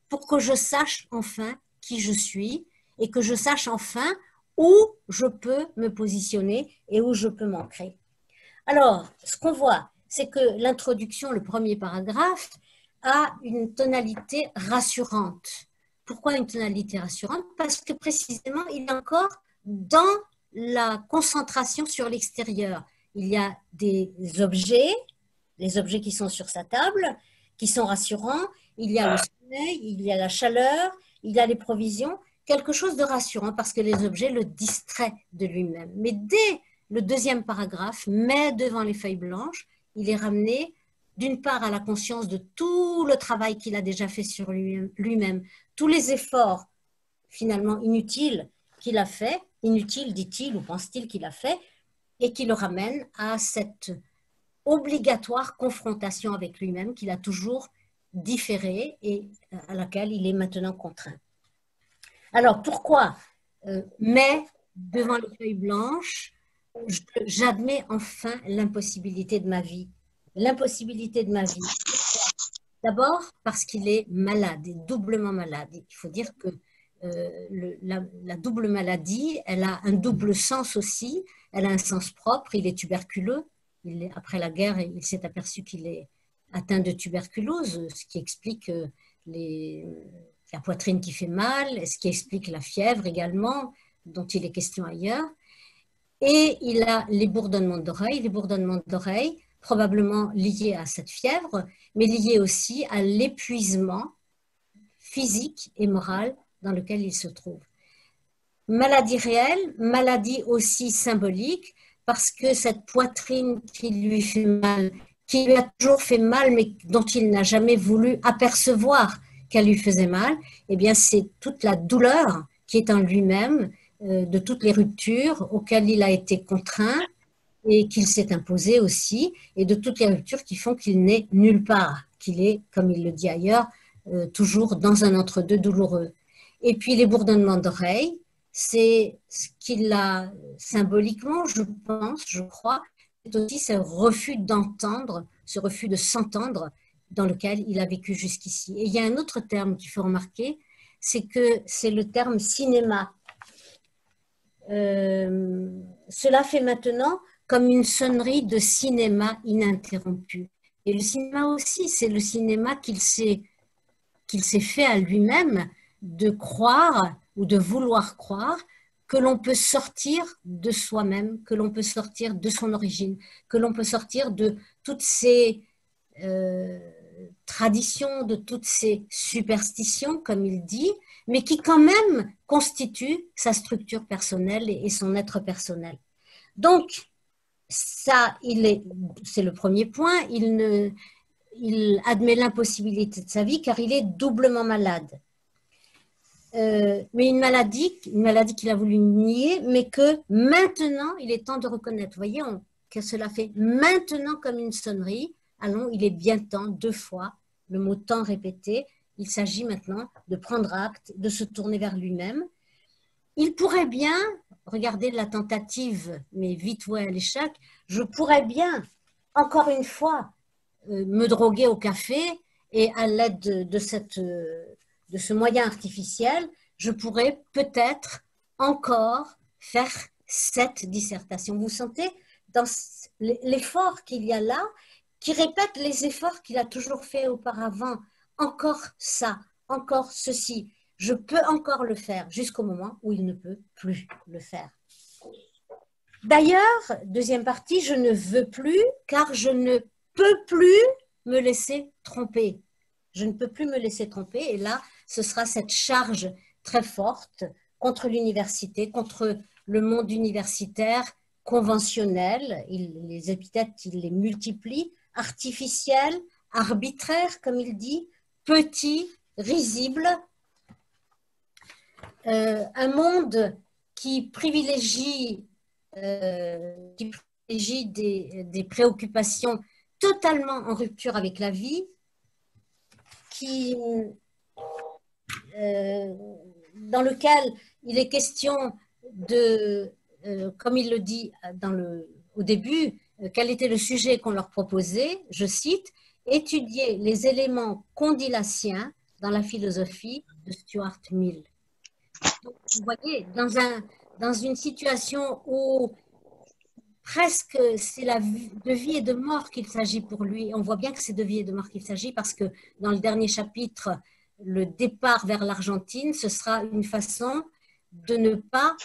pour que je sache enfin qui je suis et que je sache enfin où je peux me positionner et où je peux m'ancrer. Alors, ce qu'on voit, c'est que l'introduction, le premier paragraphe, a une tonalité rassurante. Pourquoi une tonalité rassurante? Parce que précisément, il est encore dans la concentration sur l'extérieur. Il y a des objets, les objets qui sont sur sa table, qui sont rassurants. Il y a le soleil, il y a la chaleur, il y a les provisions. Quelque chose de rassurant parce que les objets le distraient de lui-même. Mais dès le deuxième paragraphe, mais devant les feuilles blanches, il est ramené d'une part à la conscience de tout le travail qu'il a déjà fait sur lui-même, tous les efforts finalement inutiles qu'il a fait, inutiles dit-il ou pense-t-il qu'il a fait, et qui le ramène à cette obligatoire confrontation avec lui-même qu'il a toujours différée et à laquelle il est maintenant contraint. Alors pourquoi mais devant les feuilles blanches, j'admets enfin l'impossibilité de ma vie. L'impossibilité de ma vie. D'abord parce qu'il est malade, doublement malade. Il faut dire que la double maladie, elle a un double sens aussi. Elle a un sens propre. Il est tuberculeux. Après la guerre, il s'est aperçu qu'il est atteint de tuberculose, ce qui explique la poitrine qui fait mal, ce qui explique la fièvre également, dont il est question ailleurs. Et il a les bourdonnements d'oreilles, probablement liés à cette fièvre, mais liés aussi à l'épuisement physique et moral dans lequel il se trouve. Maladie réelle, maladie aussi symbolique, parce que cette poitrine qui lui fait mal, qui lui a toujours fait mal, mais dont il n'a jamais voulu apercevoir qu'elle lui faisait mal, eh bien c'est toute la douleur qui est en lui-même, de toutes les ruptures auxquelles il a été contraint et qu'il s'est imposé aussi, et de toutes les ruptures qui font qu'il n'est nulle part, qu'il est, comme il le dit ailleurs, toujours dans un entre-deux douloureux. Et puis les bourdonnements d'oreilles, c'est ce qu'il a symboliquement, je pense, je crois, c'est aussi ce refus d'entendre, ce refus de s'entendre dans lequel il a vécu jusqu'ici. Et il y a un autre terme qu'il faut remarquer, c'est que c'est le terme cinéma. Cela fait maintenant comme une sonnerie de cinéma ininterrompue. Et le cinéma aussi, c'est le cinéma qu'il s'est fait à lui-même de croire ou de vouloir croire que l'on peut sortir de soi-même, que l'on peut sortir de son origine, que l'on peut sortir de toutes ces traditions, de toutes ces superstitions, comme il dit, mais qui quand même constituent sa structure personnelle et son être personnel. Donc, ça, c'est le premier point, il admet l'impossibilité de sa vie car il est doublement malade. Mais une maladie qu'il a voulu nier, mais que maintenant, il est temps de reconnaître. Vous voyez, que cela fait maintenant comme une sonnerie. Allons, il est bien temps, 2 fois, le mot temps répété. Il s'agit maintenant de prendre acte, de se tourner vers lui-même. Il pourrait bien, regardez la tentative, mais vite vouée à l'échec, je pourrais bien, encore une fois, me droguer au café et à l'aide de ce moyen artificiel, je pourrais peut-être encore faire cette dissertation. Vous sentez dans l'effort qu'il y a là, qui répète les efforts qu'il a toujours fait auparavant. Encore ça, encore ceci. Je peux encore le faire jusqu'au moment où il ne peut plus le faire. D'ailleurs, deuxième partie, je ne veux plus car je ne peux plus me laisser tromper. Je ne peux plus me laisser tromper et là, ce sera cette charge très forte contre l'université, contre le monde universitaire conventionnel. Les épithètes, il les multiplie, artificiel, arbitraire, comme il dit, petit, risible. Un monde qui privilégie des préoccupations totalement en rupture avec la vie, dans lequel il est question de, comme il le dit au début, quel était le sujet qu'on leur proposait, je cite, étudier les éléments condylatiens dans la philosophie de Stuart Mill. Donc, vous voyez, dans une situation où presque c'est de vie et de mort qu'il s'agit pour lui, on voit bien que c'est de vie et de mort qu'il s'agit parce que dans le dernier chapitre, le départ vers l'Argentine, ce sera une façon de ne pas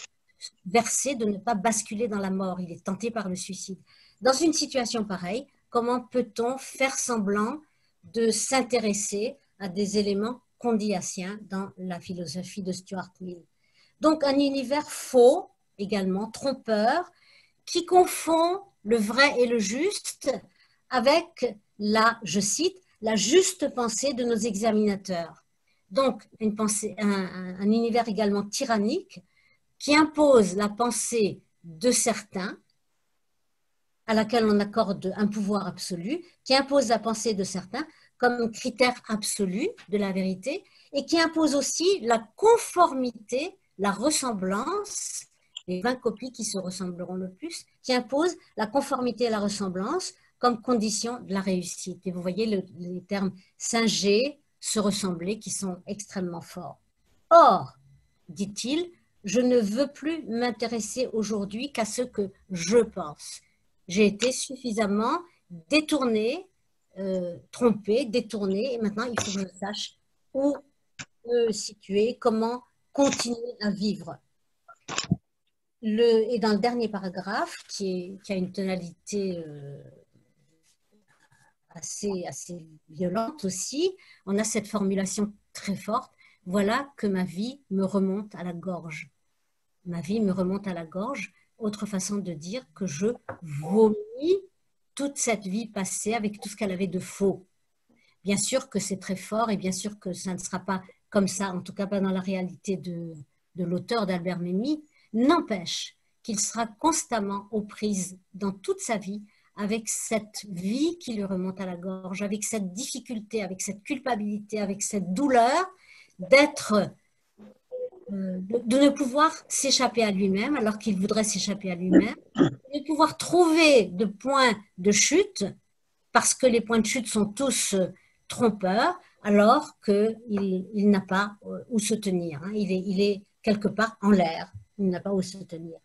verser, de ne pas basculer dans la mort. Il est tenté par le suicide. Dans une situation pareille, comment peut-on faire semblant de s'intéresser à des éléments condylatiens dans la philosophie de Stuart Mill? Donc un univers faux, également trompeur, qui confond le vrai et le juste avec je cite, la juste pensée de nos examinateurs. Donc, un univers également tyrannique qui impose la pensée de certains, à laquelle on accorde un pouvoir absolu, qui impose la pensée de certains comme critère absolu de la vérité, et qui impose aussi la conformité, la ressemblance, les 20 copies qui se ressembleront le plus, qui imposent la conformité et la ressemblance comme condition de la réussite. Et vous voyez les termes singer, se ressembler, qui sont extrêmement forts. Or, dit-il, je ne veux plus m'intéresser aujourd'hui qu'à ce que je pense. J'ai été suffisamment détournée, trompée, détournée, et maintenant il faut que je sache où me situer, comment continuer à vivre. Et dans le dernier paragraphe, qui a une tonalité assez violente aussi, on a cette formulation très forte. Voilà que ma vie me remonte à la gorge. Ma vie me remonte à la gorge. Autre façon de dire que je vomis toute cette vie passée avec tout ce qu'elle avait de faux. Bien sûr que c'est très fort et bien sûr que ça ne sera pas comme ça, en tout cas pas dans la réalité de l'auteur d'Albert Memmi. N'empêche qu'il sera constamment aux prises dans toute sa vie avec cette vie qui lui remonte à la gorge, avec cette difficulté, avec cette culpabilité, avec cette douleur de ne pouvoir s'échapper à lui-même alors qu'il voudrait s'échapper à lui-même, de pouvoir trouver de points de chute, parce que les points de chute sont tous trompeurs, alors qu'il n'a pas où se tenir. Il est quelque part en l'air, il n'a pas où se tenir.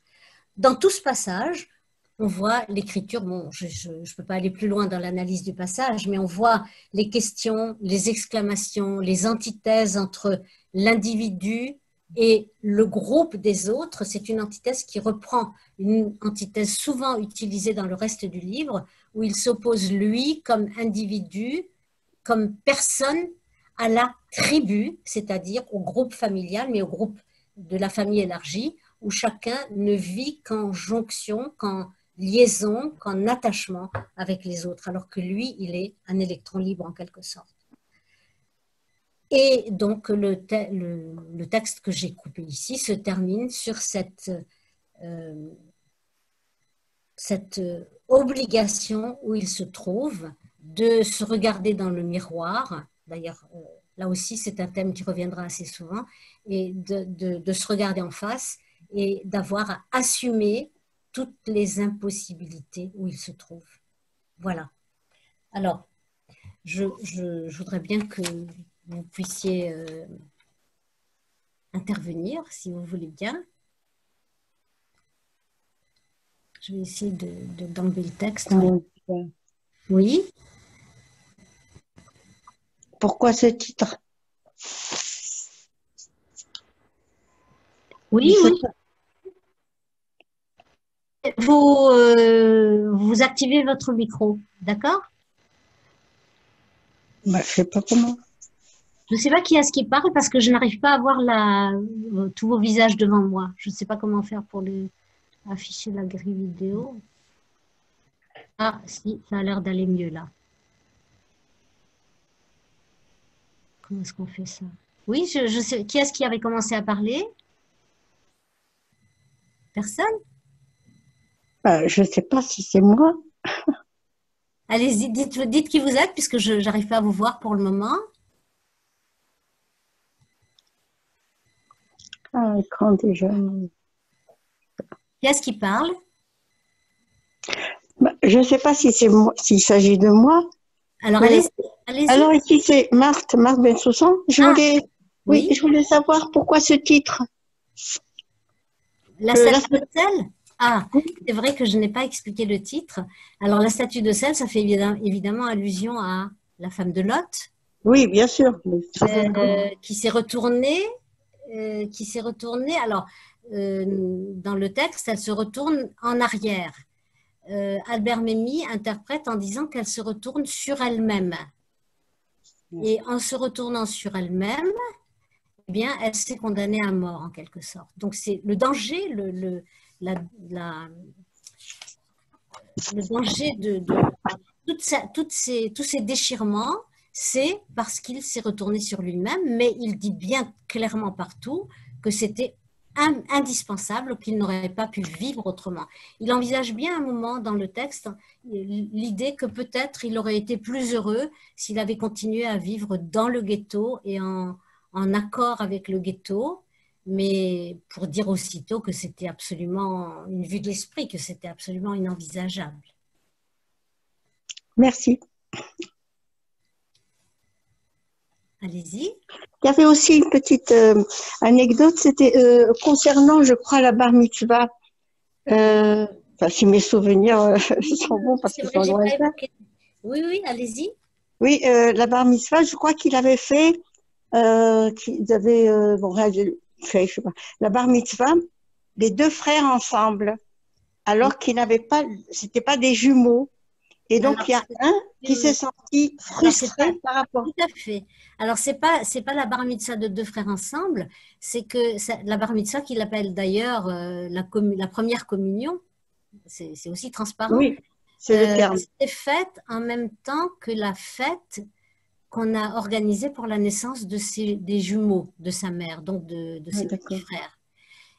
Dans tout ce passage, on voit l'écriture, bon, je ne peux pas aller plus loin dans l'analyse du passage, mais on voit les questions, les exclamations, les antithèses entre l'individu et le groupe des autres. C'est une antithèse qui reprend une antithèse souvent utilisée dans le reste du livre, où il s'oppose lui comme individu, comme personne à la tribu, c'est-à-dire au groupe familial, mais au groupe de la famille élargie, où chacun ne vit qu'en jonction, qu'en liaison, qu'en attachement avec les autres, alors que lui, il est un électron libre en quelque sorte. Et donc, le texte que j'ai coupé ici se termine sur cette obligation où il se trouve de se regarder dans le miroir. D'ailleurs, là aussi, c'est un thème qui reviendra assez souvent, et de se regarder en face et d'avoir à assumer toutes les impossibilités où il se trouve. Voilà. Alors, je voudrais bien que vous puissiez intervenir, si vous voulez bien. Je vais essayer d'enlever le texte. Oui. Pourquoi ce titre? Oui, oui. Vous activez votre micro, d'accord? Bah, je sais pas comment. Je ne sais pas qui est-ce qui parle parce que je n'arrive pas à voir tous vos visages devant moi. Je ne sais pas comment faire pour afficher la grille vidéo. Ah, si, ça a l'air d'aller mieux là. Comment est-ce qu'on fait ça? Oui, je sais. Qui est-ce qui avait commencé à parler? Personne? Je ne sais pas si c'est moi. Allez-y, dites qui vous êtes, puisque je n'arrive pas à vous voir pour le moment. Ah, écran déjà. Qui est-ce qui parle? Je ne sais pas si c'est moi, s'il s'agit de moi. Alors, Euh, allez-y, allez-y. alors ici, c'est Marthe Bensoussan. Ah, Oui, oui, je voulais savoir pourquoi ce titre. la La- statue de sel. Ah, c'est vrai que je n'ai pas expliqué le titre. Alors, la statue de sel, ça fait évidemment allusion à la femme de Lot, Oui, bien sûr. Mais ça fait beaucoup. qui s'est retournée, Alors, dans le texte, elle se retourne en arrière. Albert Memmi interprète en disant qu'elle se retourne sur elle-même. Et en se retournant sur elle-même, eh bien, elle s'est condamnée à mort en quelque sorte. Donc, c'est le danger, la- le danger de tous ces déchirements, c'est parce qu'il s'est retourné sur lui-même, mais il dit bien clairement partout que c'était indispensable, qu'il n'aurait pas pu vivre autrement. Il envisage bien un moment dans le texte l'idée que peut-être il aurait été plus heureux s'il avait continué à vivre dans le ghetto et en accord avec le ghetto, mais pour dire aussitôt que c'était absolument une vue de l'esprit, que c'était absolument inenvisageable. Merci. Allez-y. Il y avait aussi une petite anecdote, c'était concernant, je crois, la bar mitzvah. Enfin, si mes souvenirs sont bons parce C'est qu'ils vrai, sont j'ai pas lointains. évoqué. Oui, oui, allez-y. Oui, la bar mitzvah, je crois qu'il avait fait, qu'ils avaient, fait, je sais pas, la bar mitzvah, les deux frères ensemble, alors qu'ils n'avaient pas, c'était pas des jumeaux. Et donc, Alors, il y a un qui s'est senti alors c'est pas frustré par rapport. tout à fait. Alors, c'est pas la bar mitzvah de deux frères ensemble, c'est que la bar mitzvah qu'il appelle d'ailleurs la première communion, c'est aussi transparent. Oui, c'est le terme. C'est faite en même temps que la fête qu'on a organisée pour la naissance des jumeaux de sa mère, donc de Oui, ses petits d'accord. frères.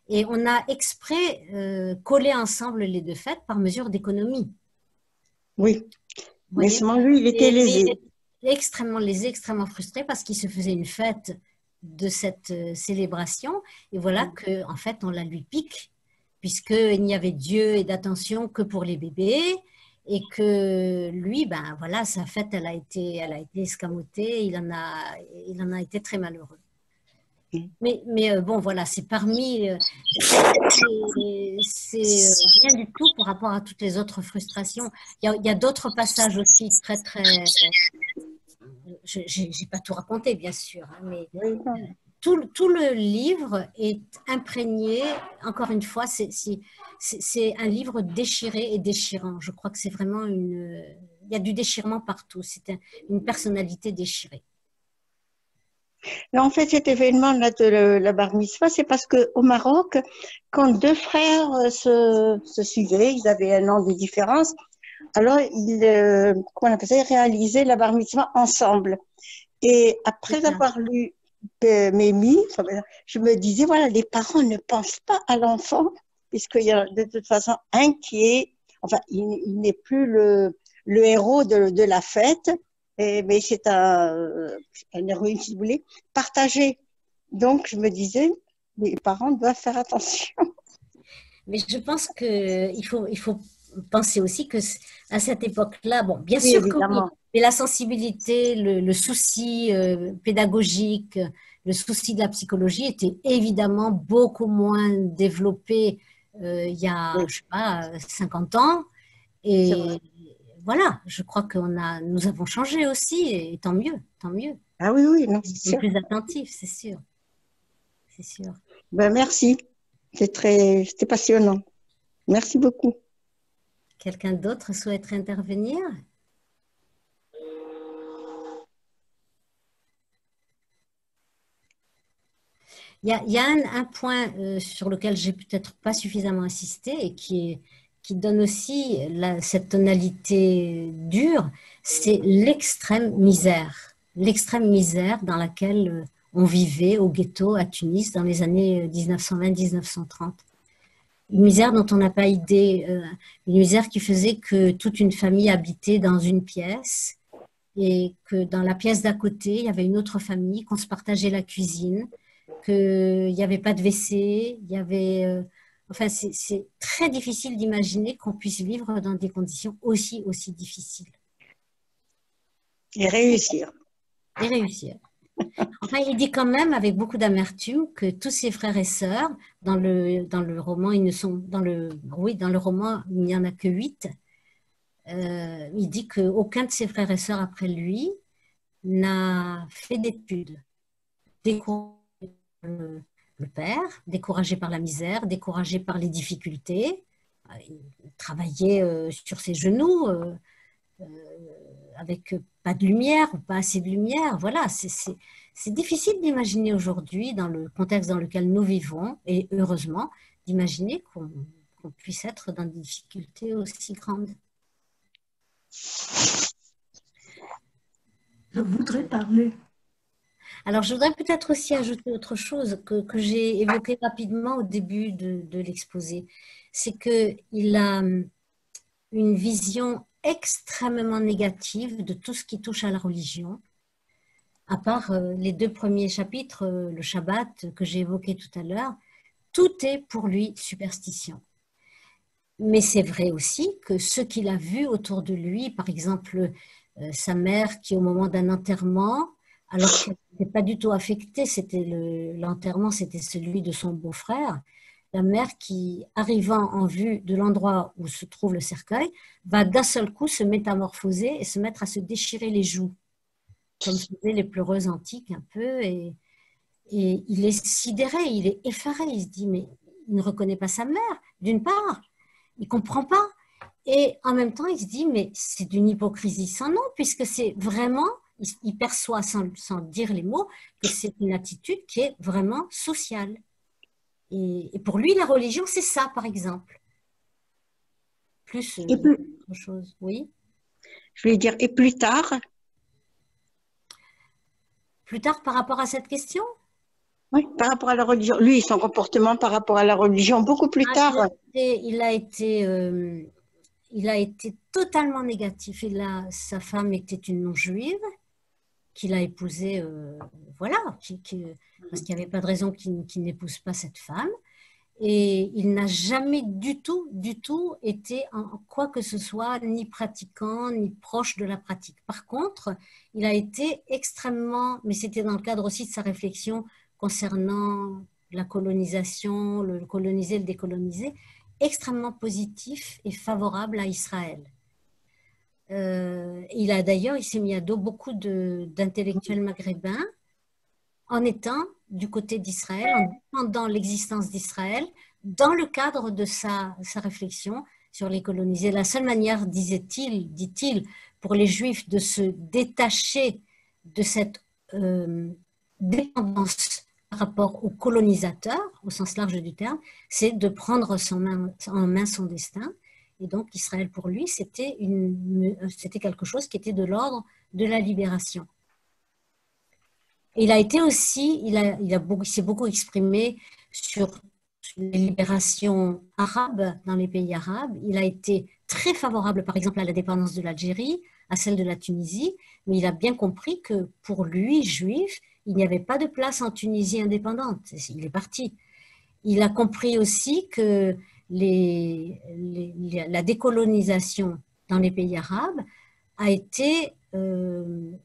Et on a exprès collé ensemble les deux fêtes par mesure d'économie. Oui, Vous mais voyez? seulement lui, il était Mais lésé. extrêmement lésé, extrêmement frustré parce qu'il se faisait une fête de cette célébration. Et voilà que, en fait, on la lui pique, puisqu'il n'y avait Dieu et d'attention que pour les bébés. Et que lui, ben voilà, sa fête, elle a été escamotée. Il en a été très malheureux. Mais bon, voilà, c'est parmi. C'est rien du tout par rapport à toutes les autres frustrations. Il y a d'autres passages aussi très, très. Je n'ai pas tout raconté, bien sûr, hein, mais Oui, tout le livre est imprégné, encore une fois, c'est un livre déchiré et déchirant. Je crois que c'est vraiment une. Il y a du déchirement partout. C'est une personnalité déchirée. là, en fait, cet événement-là de la bar mitzvah, c'est parce qu'au Maroc, quand deux frères se suivaient, ils avaient un an de différence, alors comment on appelle ça, ils réalisaient la bar mitzvah ensemble. Et après avoir lu Mémi, je me disais, voilà, les parents ne pensent pas à l'enfant, puisqu'il y a de toute façon un qui est, enfin, il n'est plus le héros de la fête, mais c'est un héroïne, si vous voulez, partagé. Donc, je me disais, les parents doivent faire attention. Mais je pense qu'il faut penser aussi que à cette époque-là, bon, bien Oui, sûr que oui, évidemment. mais la sensibilité, le souci pédagogique, le souci de la psychologie était évidemment beaucoup moins développé il y a, Oui, je sais pas, 50 ans. c'est vrai. Et voilà, je crois nous avons changé aussi, et tant mieux, tant mieux. Ah oui, oui, non, Nous c'est sommes sûr. plus attentifs, c'est sûr, c'est sûr. Ben, merci. C'était passionnant. Merci beaucoup. Quelqu'un d'autre souhaiterait intervenir? Il y a un point sur lequel j'ai peut-être pas suffisamment insisté et qui donne aussi cette tonalité dure, c'est l'extrême misère dans laquelle on vivait au ghetto à Tunis dans les années 1920-1930. une misère dont on n'a pas idée, une misère qui faisait que toute une famille habitait dans une pièce et que dans la pièce d'à côté, il y avait une autre famille, qu'on se partageait la cuisine, qu'il n'y avait pas de WC, il y avait... enfin, c'est très difficile d'imaginer qu'on puisse vivre dans des conditions aussi difficiles. Et réussir. Et réussir. Enfin, il dit quand même, avec beaucoup d'amertume, que tous ses frères et sœurs, dans le roman, ils ne sont, oui, dans le roman, il n'y en a que 8. Il dit qu'aucun de ses frères et sœurs après lui n'a fait d'études. Découragé par le père, découragé par la misère, découragé par les difficultés. Il travaillait sur ses genoux, avec pas de lumière ou pas assez de lumière. Voilà, c'est difficile d'imaginer aujourd'hui, dans le contexte dans lequel nous vivons, et heureusement, d'imaginer qu'on puisse être dans des difficultés aussi grandes. Je voudrais parler. Alors, je voudrais peut-être aussi ajouter autre chose que j'ai évoqué rapidement au début de l'exposé. C'est qu'il a une vision extrêmement négative de tout ce qui touche à la religion, à part les 2 premiers chapitres, le Shabbat que j'ai évoqué tout à l'heure. Tout est pour lui superstition. Mais c'est vrai aussi que ce qu'il a vu autour de lui, par exemple, sa mère qui au moment d'un enterrement, alors qu'elle n'était pas du tout affectée, l'enterrement, c'était celui de son beau-frère, la mère qui, arrivant en vue de l'endroit où se trouve le cercueil, va d'un seul coup se métamorphoser et se mettre à se déchirer les joues, comme faisaient les pleureuses antiques un peu, et il est sidéré, il est effaré, il se dit, mais il ne reconnaît pas sa mère, d'une part, il ne comprend pas, et en même temps, il se dit, mais c'est d'une hypocrisie sans nom, puisque c'est vraiment, il perçoit sans dire les mots, que c'est une attitude qui est vraiment sociale. Et pour lui, la religion, c'est ça, par exemple. Plus autre chose, oui. Je vais dire, et plus tard? Plus tard, par rapport à cette question? Oui, par rapport à la religion. Lui, son comportement par rapport à la religion, beaucoup plus tard. Il a été totalement négatif. Sa femme était une non-juive qu'il a épousée, voilà, parce qu'il n'y avait pas de raison qu'il n'épouse pas cette femme. Et il n'a jamais du tout été en quoi que ce soit, ni pratiquant, ni proche de la pratique. Par contre, il a été extrêmement, mais c'était dans le cadre aussi de sa réflexion concernant la colonisation, le coloniser, le décoloniser, extrêmement positif et favorable à Israël. Il s'est mis à dos beaucoup d'intellectuels maghrébins en étant du côté d'Israël, en défendant l'existence d'Israël dans le cadre de sa réflexion sur les colonisés. La seule manière, dit-il, pour les Juifs de se détacher de cette dépendance par rapport aux colonisateurs, au sens large du terme, c'est de prendre en main son destin. Et donc, Israël, pour lui, c'était quelque chose qui était de l'ordre de la libération. Il a été aussi, il s'est beaucoup exprimé sur les libérations arabes dans les pays arabes. Il a été très favorable, par exemple, à l'indépendance de l'Algérie, à celle de la Tunisie, mais il a bien compris que pour lui, juif, il n'y avait pas de place en Tunisie indépendante. Il est parti. Il a compris aussi que la décolonisation dans les pays arabes a été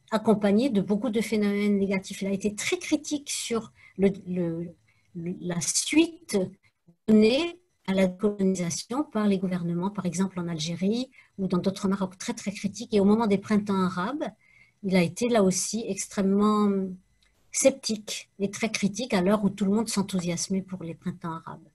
accompagné de beaucoup de phénomènes négatifs. Il a été très critique sur la suite donnée à la colonisation par les gouvernements, par exemple en Algérie ou dans d'autres Maroc, très très critique. Et au moment des printemps arabes, il a été là aussi extrêmement sceptique et très critique à l'heure où tout le monde s'enthousiasmait pour les printemps arabes.